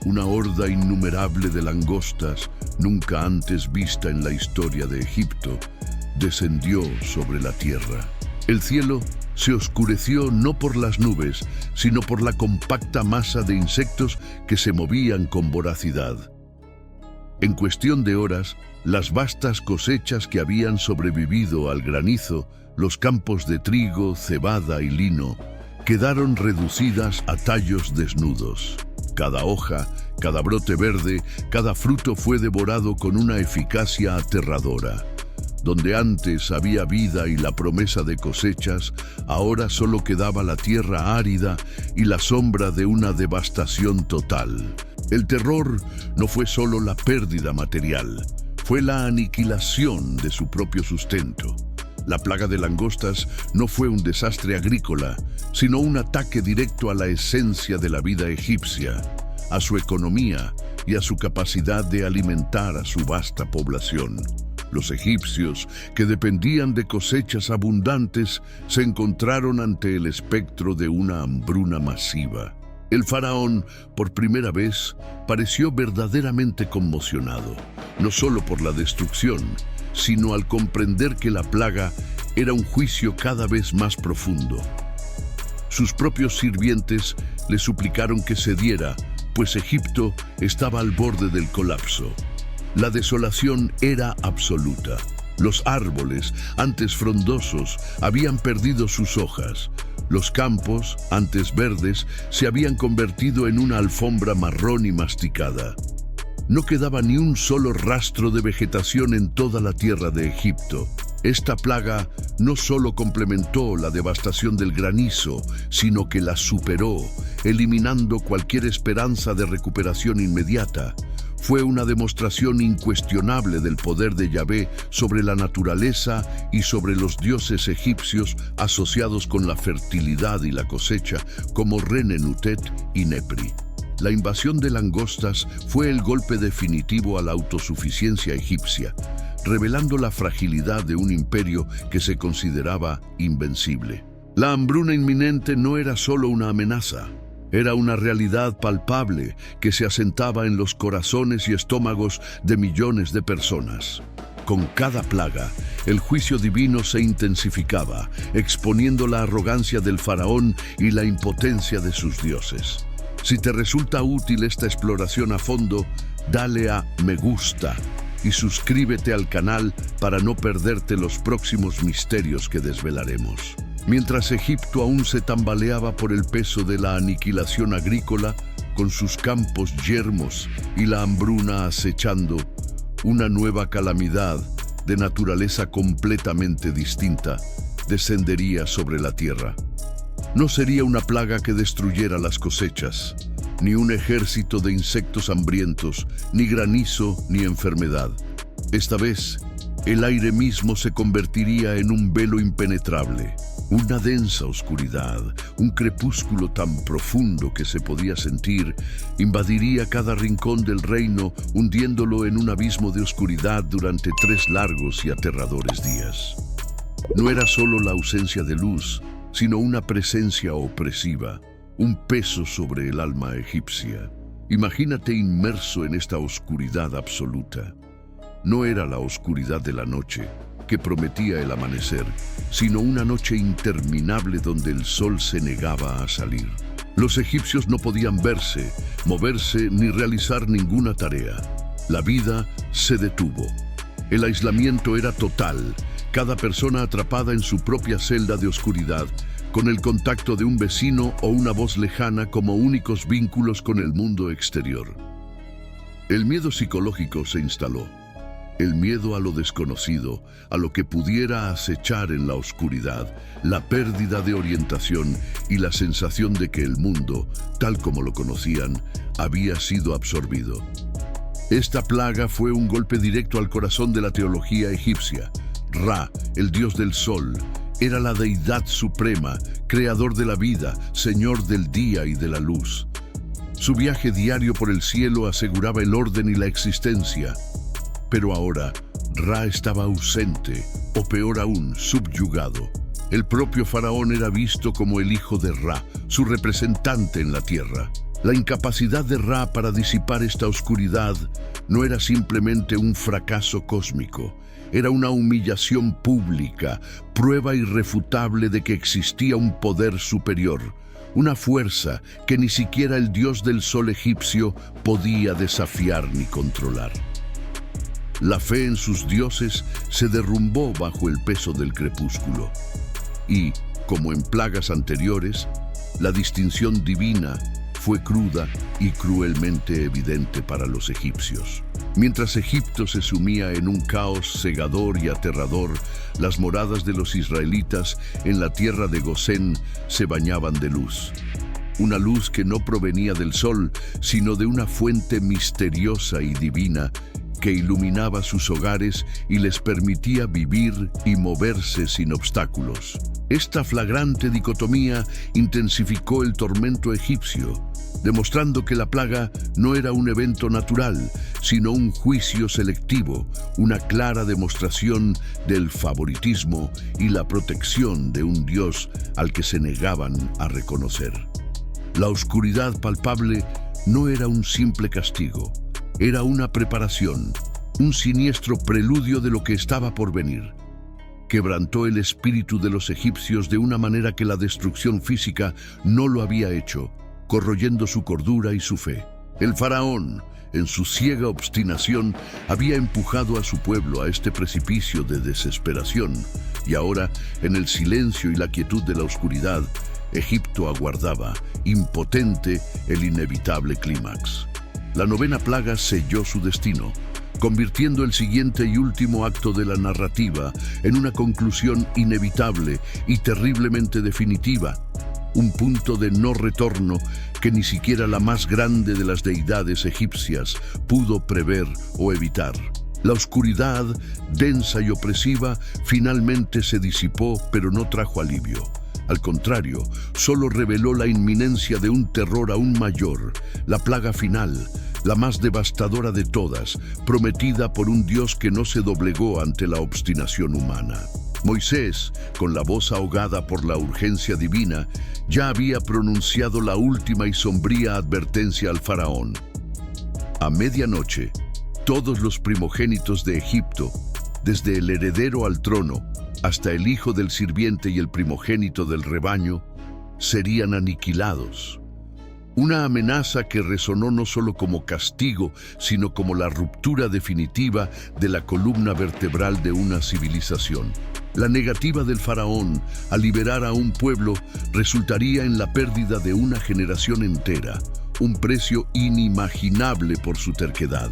Una horda innumerable de langostas, nunca antes vista en la historia de Egipto, descendió sobre la tierra. El cielo se oscureció no por las nubes, sino por la compacta masa de insectos que se movían con voracidad. En cuestión de horas, las vastas cosechas que habían sobrevivido al granizo, los campos de trigo, cebada y lino, quedaron reducidas a tallos desnudos. Cada hoja, cada brote verde, cada fruto fue devorado con una eficacia aterradora. Donde antes había vida y la promesa de cosechas, ahora solo quedaba la tierra árida y la sombra de una devastación total. El terror no fue solo la pérdida material, fue la aniquilación de su propio sustento. La plaga de langostas no fue un desastre agrícola, sino un ataque directo a la esencia de la vida egipcia, a su economía y a su capacidad de alimentar a su vasta población. Los egipcios, que dependían de cosechas abundantes, se encontraron ante el espectro de una hambruna masiva. El faraón, por primera vez, pareció verdaderamente conmocionado, no solo por la destrucción, sino al comprender que la plaga era un juicio cada vez más profundo. Sus propios sirvientes le suplicaron que cediera, pues Egipto estaba al borde del colapso. La desolación era absoluta. Los árboles, antes frondosos, habían perdido sus hojas. Los campos, antes verdes, se habían convertido en una alfombra marrón y masticada. No quedaba ni un solo rastro de vegetación en toda la tierra de Egipto. Esta plaga no solo complementó la devastación del granizo, sino que la superó, eliminando cualquier esperanza de recuperación inmediata. Fue una demostración incuestionable del poder de Yahvé sobre la naturaleza y sobre los dioses egipcios asociados con la fertilidad y la cosecha, como Renenutet y Nepri. La invasión de langostas fue el golpe definitivo a la autosuficiencia egipcia, revelando la fragilidad de un imperio que se consideraba invencible. La hambruna inminente no era solo una amenaza. Era una realidad palpable que se asentaba en los corazones y estómagos de millones de personas. Con cada plaga, el juicio divino se intensificaba, exponiendo la arrogancia del faraón y la impotencia de sus dioses. Si te resulta útil esta exploración a fondo, dale a me gusta y suscríbete al canal para no perderte los próximos misterios que desvelaremos. Mientras Egipto aún se tambaleaba por el peso de la aniquilación agrícola, con sus campos yermos y la hambruna acechando, una nueva calamidad de naturaleza completamente distinta descendería sobre la tierra. No sería una plaga que destruyera las cosechas, ni un ejército de insectos hambrientos, ni granizo, ni enfermedad. Esta vez, El aire mismo se convertiría en un velo impenetrable, una densa oscuridad, un crepúsculo tan profundo que se podía sentir, invadiría cada rincón del reino, hundiéndolo en un abismo de oscuridad durante 3 largos y aterradores días. No era solo la ausencia de luz, sino una presencia opresiva, un peso sobre el alma egipcia. Imagínate inmerso en esta oscuridad absoluta. No era la oscuridad de la noche, que prometía el amanecer, sino una noche interminable donde el sol se negaba a salir. Los egipcios no podían verse, moverse ni realizar ninguna tarea. La vida se detuvo. El aislamiento era total, cada persona atrapada en su propia celda de oscuridad, con el contacto de un vecino o una voz lejana como únicos vínculos con el mundo exterior. El miedo psicológico se instaló. El miedo a lo desconocido, a lo que pudiera acechar en la oscuridad, la pérdida de orientación y la sensación de que el mundo, tal como lo conocían, había sido absorbido. Esta plaga fue un golpe directo al corazón de la teología egipcia. Ra, el dios del sol, era la deidad suprema, creador de la vida, señor del día y de la luz. Su viaje diario por el cielo aseguraba el orden y la existencia. Pero ahora, Ra estaba ausente, o peor aún, subyugado. El propio faraón era visto como el hijo de Ra, su representante en la tierra. La incapacidad de Ra para disipar esta oscuridad no era simplemente un fracaso cósmico. Era una humillación pública, prueba irrefutable de que existía un poder superior, una fuerza que ni siquiera el dios del sol egipcio podía desafiar ni controlar. La fe en sus dioses se derrumbó bajo el peso del crepúsculo. Y, como en plagas anteriores, la distinción divina fue cruda y cruelmente evidente para los egipcios. Mientras Egipto se sumía en un caos cegador y aterrador, las moradas de los israelitas en la tierra de Gosén se bañaban de luz. Una luz que no provenía del sol, sino de una fuente misteriosa y divina que iluminaba sus hogares y les permitía vivir y moverse sin obstáculos. Esta flagrante dicotomía intensificó el tormento egipcio, demostrando que la plaga no era un evento natural, sino un juicio selectivo, una clara demostración del favoritismo y la protección de un Dios al que se negaban a reconocer. La oscuridad palpable no era un simple castigo, era una preparación, un siniestro preludio de lo que estaba por venir. Quebrantó el espíritu de los egipcios de una manera que la destrucción física no lo había hecho, corroyendo su cordura y su fe. El faraón, en su ciega obstinación, había empujado a su pueblo a este precipicio de desesperación, y ahora, en el silencio y la quietud de la oscuridad, Egipto aguardaba, impotente, el inevitable clímax. La 9ª plaga selló su destino, convirtiendo el siguiente y último acto de la narrativa en una conclusión inevitable y terriblemente definitiva, un punto de no retorno que ni siquiera la más grande de las deidades egipcias pudo prever o evitar. La oscuridad, densa y opresiva, finalmente se disipó, pero no trajo alivio. Al contrario, solo reveló la inminencia de un terror aún mayor, la plaga final, la más devastadora de todas, prometida por un Dios que no se doblegó ante la obstinación humana. Moisés, con la voz ahogada por la urgencia divina, ya había pronunciado la última y sombría advertencia al faraón. A medianoche, todos los primogénitos de Egipto, desde el heredero al trono hasta el hijo del sirviente y el primogénito del rebaño, serían aniquilados. Una amenaza que resonó no solo como castigo, sino como la ruptura definitiva de la columna vertebral de una civilización. La negativa del faraón a liberar a un pueblo resultaría en la pérdida de una generación entera, un precio inimaginable por su terquedad.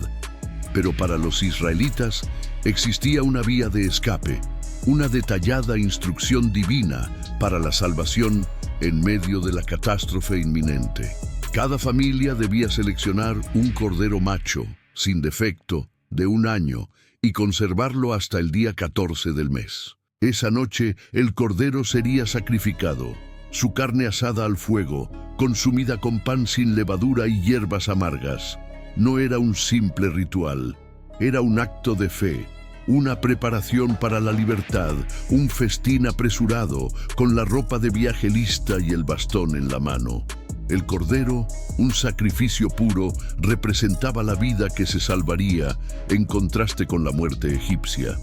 Pero para los israelitas existía una vía de escape, una detallada instrucción divina para la salvación en medio de la catástrofe inminente. Cada familia debía seleccionar un cordero macho, sin defecto, de 1 año, y conservarlo hasta el día 14 del mes. Esa noche el cordero sería sacrificado, su carne asada al fuego, consumida con pan sin levadura y hierbas amargas. No era un simple ritual, era un acto de fe, una preparación para la libertad, un festín apresurado, con la ropa de viaje lista y el bastón en la mano. El cordero, un sacrificio puro, representaba la vida que se salvaría, en contraste con la muerte egipcia.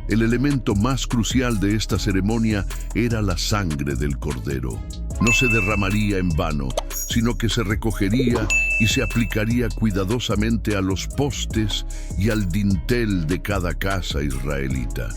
El elemento más crucial de esta ceremonia era la sangre del cordero. No se derramaría en vano, sino que se recogería y se aplicaría cuidadosamente a los postes y al dintel de cada casa israelita.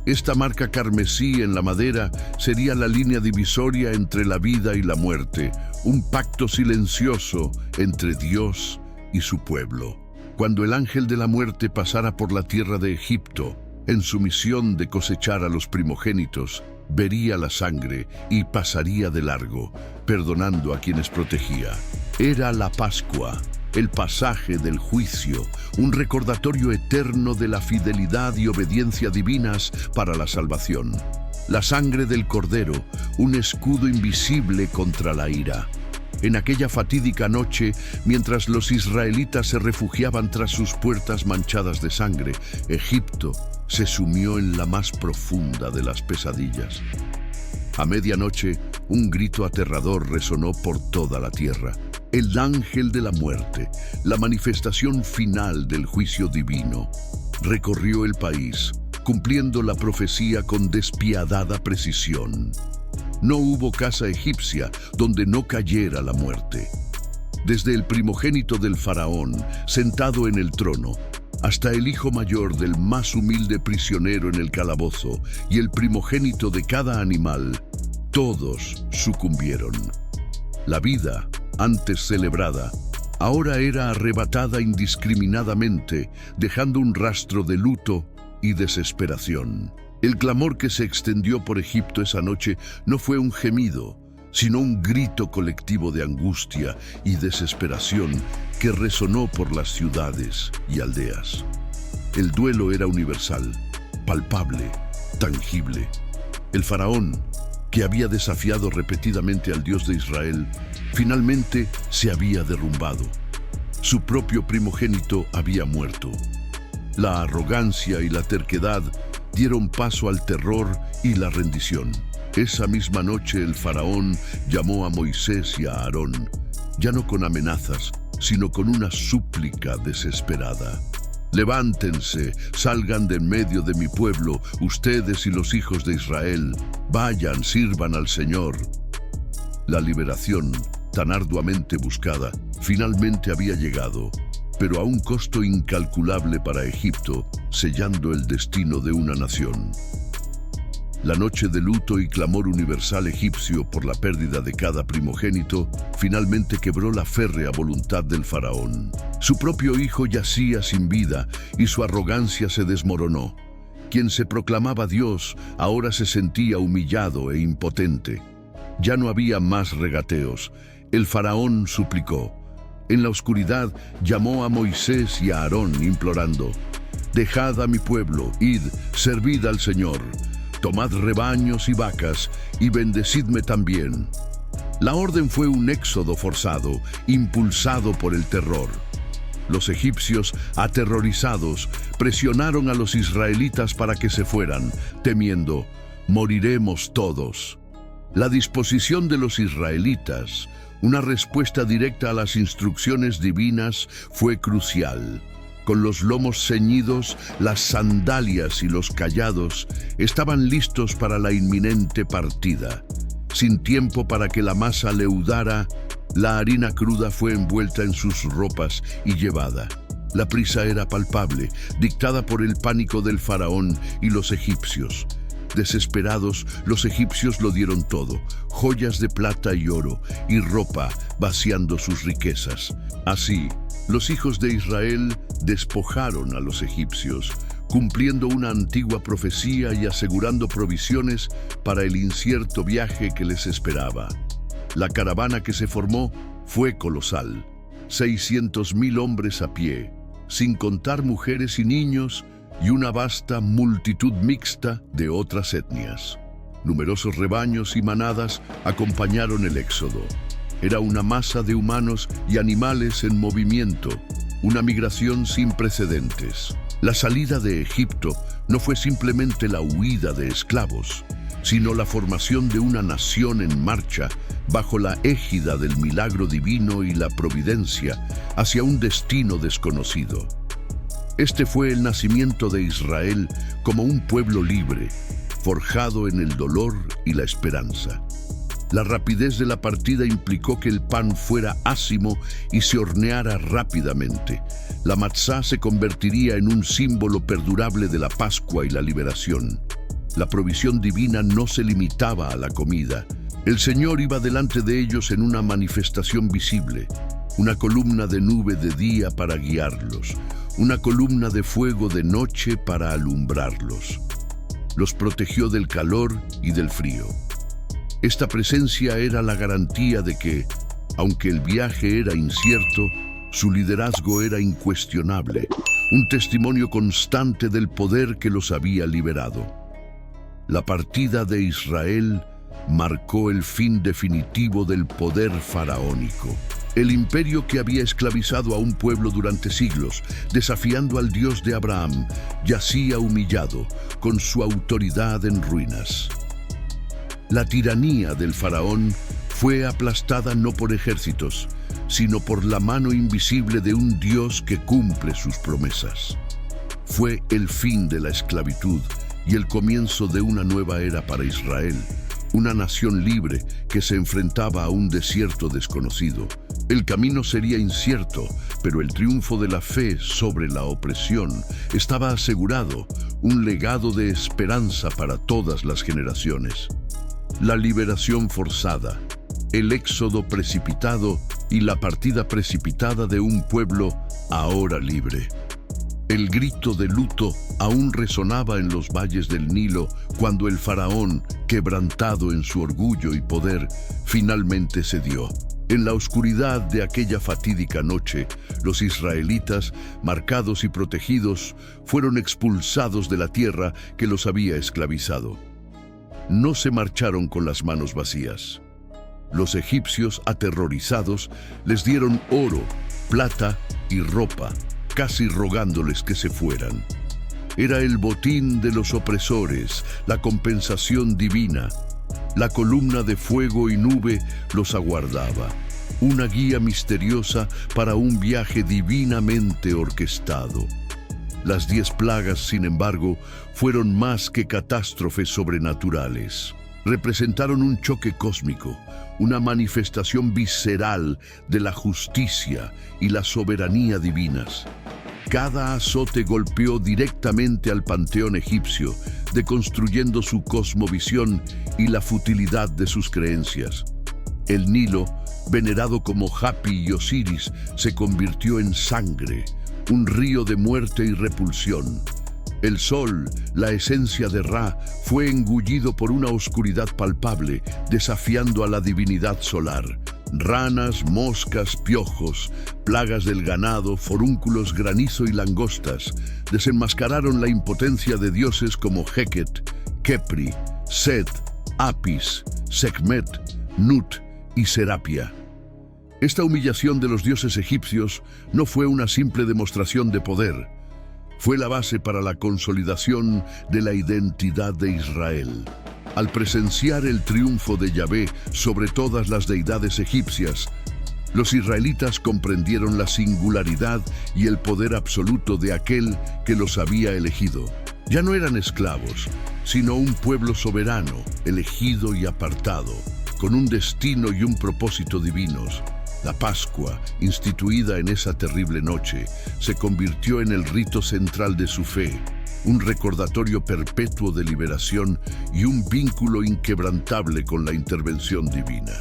Esta marca carmesí en la madera sería la línea divisoria entre la vida y la muerte, un pacto silencioso entre Dios y su pueblo. Cuando el ángel de la muerte pasara por la tierra de Egipto, en su misión de cosechar a los primogénitos, vería la sangre y pasaría de largo, perdonando a quienes protegía. Era la Pascua, el pasaje del juicio, un recordatorio eterno de la fidelidad y obediencia divinas para la salvación. La sangre del cordero, un escudo invisible contra la ira. En aquella fatídica noche, mientras los israelitas se refugiaban tras sus puertas manchadas de sangre, Egipto se sumió en la más profunda de las pesadillas. A medianoche, un grito aterrador resonó por toda la tierra. El ángel de la muerte, la manifestación final del juicio divino, recorrió el país, cumpliendo la profecía con despiadada precisión. No hubo casa egipcia donde no cayera la muerte. Desde el primogénito del faraón, sentado en el trono, hasta el hijo mayor del más humilde prisionero en el calabozo y el primogénito de cada animal, todos sucumbieron. La vida, antes celebrada, ahora era arrebatada indiscriminadamente, dejando un rastro de luto y desesperación. El clamor que se extendió por Egipto esa noche no fue un gemido, sino un grito colectivo de angustia y desesperación que resonó por las ciudades y aldeas. El duelo era universal, palpable, tangible. El faraón, que había desafiado repetidamente al Dios de Israel, finalmente se había derrumbado. Su propio primogénito había muerto. La arrogancia y la terquedad dieron paso al terror y la rendición. Esa misma noche el faraón llamó a Moisés y a Aarón, ya no con amenazas, sino con una súplica desesperada. Levántense, salgan de en medio de mi pueblo, ustedes y los hijos de Israel, vayan, sirvan al Señor. La liberación, tan arduamente buscada, finalmente había llegado, pero a un costo incalculable para Egipto, sellando el destino de una nación. La noche de luto y clamor universal egipcio por la pérdida de cada primogénito finalmente quebró la férrea voluntad del faraón. Su propio hijo yacía sin vida y su arrogancia se desmoronó. Quien se proclamaba Dios ahora se sentía humillado e impotente. Ya no había más regateos. El faraón suplicó. En la oscuridad llamó a Moisés y a Aarón implorando: «Dejad a mi pueblo, id, servid al Señor. Tomad rebaños y vacas, y bendecidme también». La orden fue un éxodo forzado, impulsado por el terror. Los egipcios, aterrorizados, presionaron a los israelitas para que se fueran, temiendo: «Moriremos todos». La disposición de los israelitas, una respuesta directa a las instrucciones divinas, fue crucial. Con los lomos ceñidos, las sandalias y los callados estaban listos para la inminente partida. Sin tiempo para que la masa leudara, la harina cruda fue envuelta en sus ropas y llevada. La prisa era palpable, dictada por el pánico del faraón y los egipcios. Desesperados, los egipcios lo dieron todo: joyas de plata y oro, y ropa, vaciando sus riquezas. Así, los hijos de Israel despojaron a los egipcios, cumpliendo una antigua profecía y asegurando provisiones para el incierto viaje que les esperaba. La caravana que se formó fue colosal: 600.000 hombres a pie, sin contar mujeres y niños, y una vasta multitud mixta de otras etnias. Numerosos rebaños y manadas acompañaron el éxodo. Era una masa de humanos y animales en movimiento, una migración sin precedentes. La salida de Egipto no fue simplemente la huida de esclavos, sino la formación de una nación en marcha bajo la égida del milagro divino y la providencia hacia un destino desconocido. Este fue el nacimiento de Israel como un pueblo libre, forjado en el dolor y la esperanza. La rapidez de la partida implicó que el pan fuera ácimo y se horneara rápidamente. La matzá se convertiría en un símbolo perdurable de la Pascua y la liberación. La provisión divina no se limitaba a la comida. El Señor iba delante de ellos en una manifestación visible, una columna de nube de día para guiarlos, una columna de fuego de noche para alumbrarlos. Los protegió del calor y del frío. Esta presencia era la garantía de que, aunque el viaje era incierto, su liderazgo era incuestionable, un testimonio constante del poder que los había liberado. La partida de Israel marcó el fin definitivo del poder faraónico. El imperio que había esclavizado a un pueblo durante siglos, desafiando al Dios de Abraham, yacía humillado, con su autoridad en ruinas. La tiranía del faraón fue aplastada no por ejércitos, sino por la mano invisible de un Dios que cumple sus promesas. Fue el fin de la esclavitud y el comienzo de una nueva era para Israel, una nación libre que se enfrentaba a un desierto desconocido. El camino sería incierto, pero el triunfo de la fe sobre la opresión estaba asegurado, un legado de esperanza para todas las generaciones. La liberación forzada, el éxodo precipitado y la partida precipitada de un pueblo ahora libre. El grito de luto aún resonaba en los valles del Nilo cuando el faraón, quebrantado en su orgullo y poder, finalmente cedió. En la oscuridad de aquella fatídica noche, los israelitas, marcados y protegidos, fueron expulsados de la tierra que los había esclavizado. No se marcharon con las manos vacías. Los egipcios, aterrorizados, les dieron oro, plata y ropa, casi rogándoles que se fueran. Era el botín de los opresores, la compensación divina. La columna de fuego y nube los aguardaba, una guía misteriosa para un viaje divinamente orquestado. Las 10 plagas, sin embargo, fueron más que catástrofes sobrenaturales. Representaron un choque cósmico, una manifestación visceral de la justicia y la soberanía divinas. Cada azote golpeó directamente al panteón egipcio, deconstruyendo su cosmovisión y la futilidad de sus creencias. El Nilo, venerado como Hapi y Osiris, se convirtió en sangre, un río de muerte y repulsión. El sol, la esencia de Ra, fue engullido por una oscuridad palpable, desafiando a la divinidad solar. Ranas, moscas, piojos, plagas del ganado, forúnculos, granizo y langostas desenmascararon la impotencia de dioses como Heket, Kepri, Set, Apis, Sekhmet, Nut y Serapia. Esta humillación de los dioses egipcios no fue una simple demostración de poder. Fue la base para la consolidación de la identidad de Israel. Al presenciar el triunfo de Yahvé sobre todas las deidades egipcias, los israelitas comprendieron la singularidad y el poder absoluto de aquel que los había elegido. Ya no eran esclavos, sino un pueblo soberano, elegido y apartado, con un destino y un propósito divinos. La Pascua, instituida en esa terrible noche, se convirtió en el rito central de su fe, un recordatorio perpetuo de liberación y un vínculo inquebrantable con la intervención divina.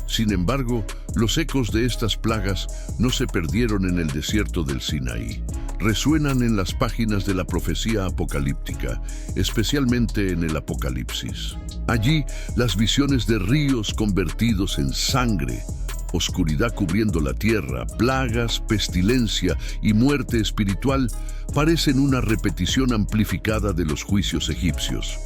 Sin embargo, los ecos de estas plagas no se perdieron en el desierto del Sinaí. Resuenan en las páginas de la profecía apocalíptica, especialmente en el Apocalipsis. Allí, las visiones de ríos convertidos en sangre, oscuridad cubriendo la tierra, plagas, pestilencia y muerte espiritual parecen una repetición amplificada de los juicios egipcios.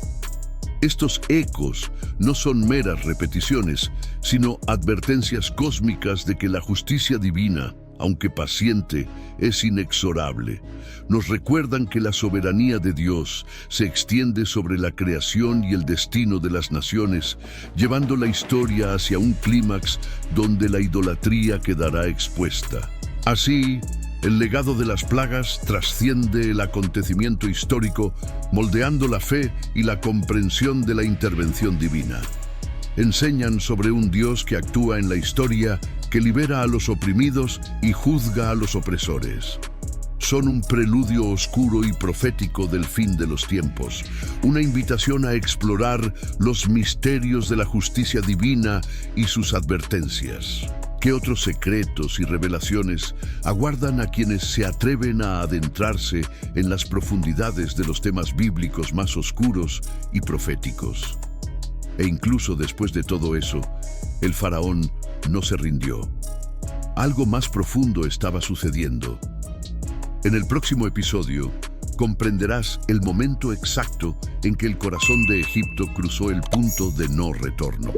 Estos ecos no son meras repeticiones, sino advertencias cósmicas de que la justicia divina, aunque paciente, es inexorable. Nos recuerdan que la soberanía de Dios se extiende sobre la creación y el destino de las naciones, llevando la historia hacia un clímax donde la idolatría quedará expuesta. Así, el legado de las plagas trasciende el acontecimiento histórico, moldeando la fe y la comprensión de la intervención divina. Enseñan sobre un Dios que actúa en la historia, que libera a los oprimidos y juzga a los opresores. Son un preludio oscuro y profético del fin de los tiempos, una invitación a explorar los misterios de la justicia divina y sus advertencias. ¿Qué otros secretos y revelaciones aguardan a quienes se atreven a adentrarse en las profundidades de los temas bíblicos más oscuros y proféticos? E incluso después de todo eso, el faraón no se rindió. Algo más profundo estaba sucediendo. En el próximo episodio, comprenderás el momento exacto en que el corazón de Egipto cruzó el punto de no retorno.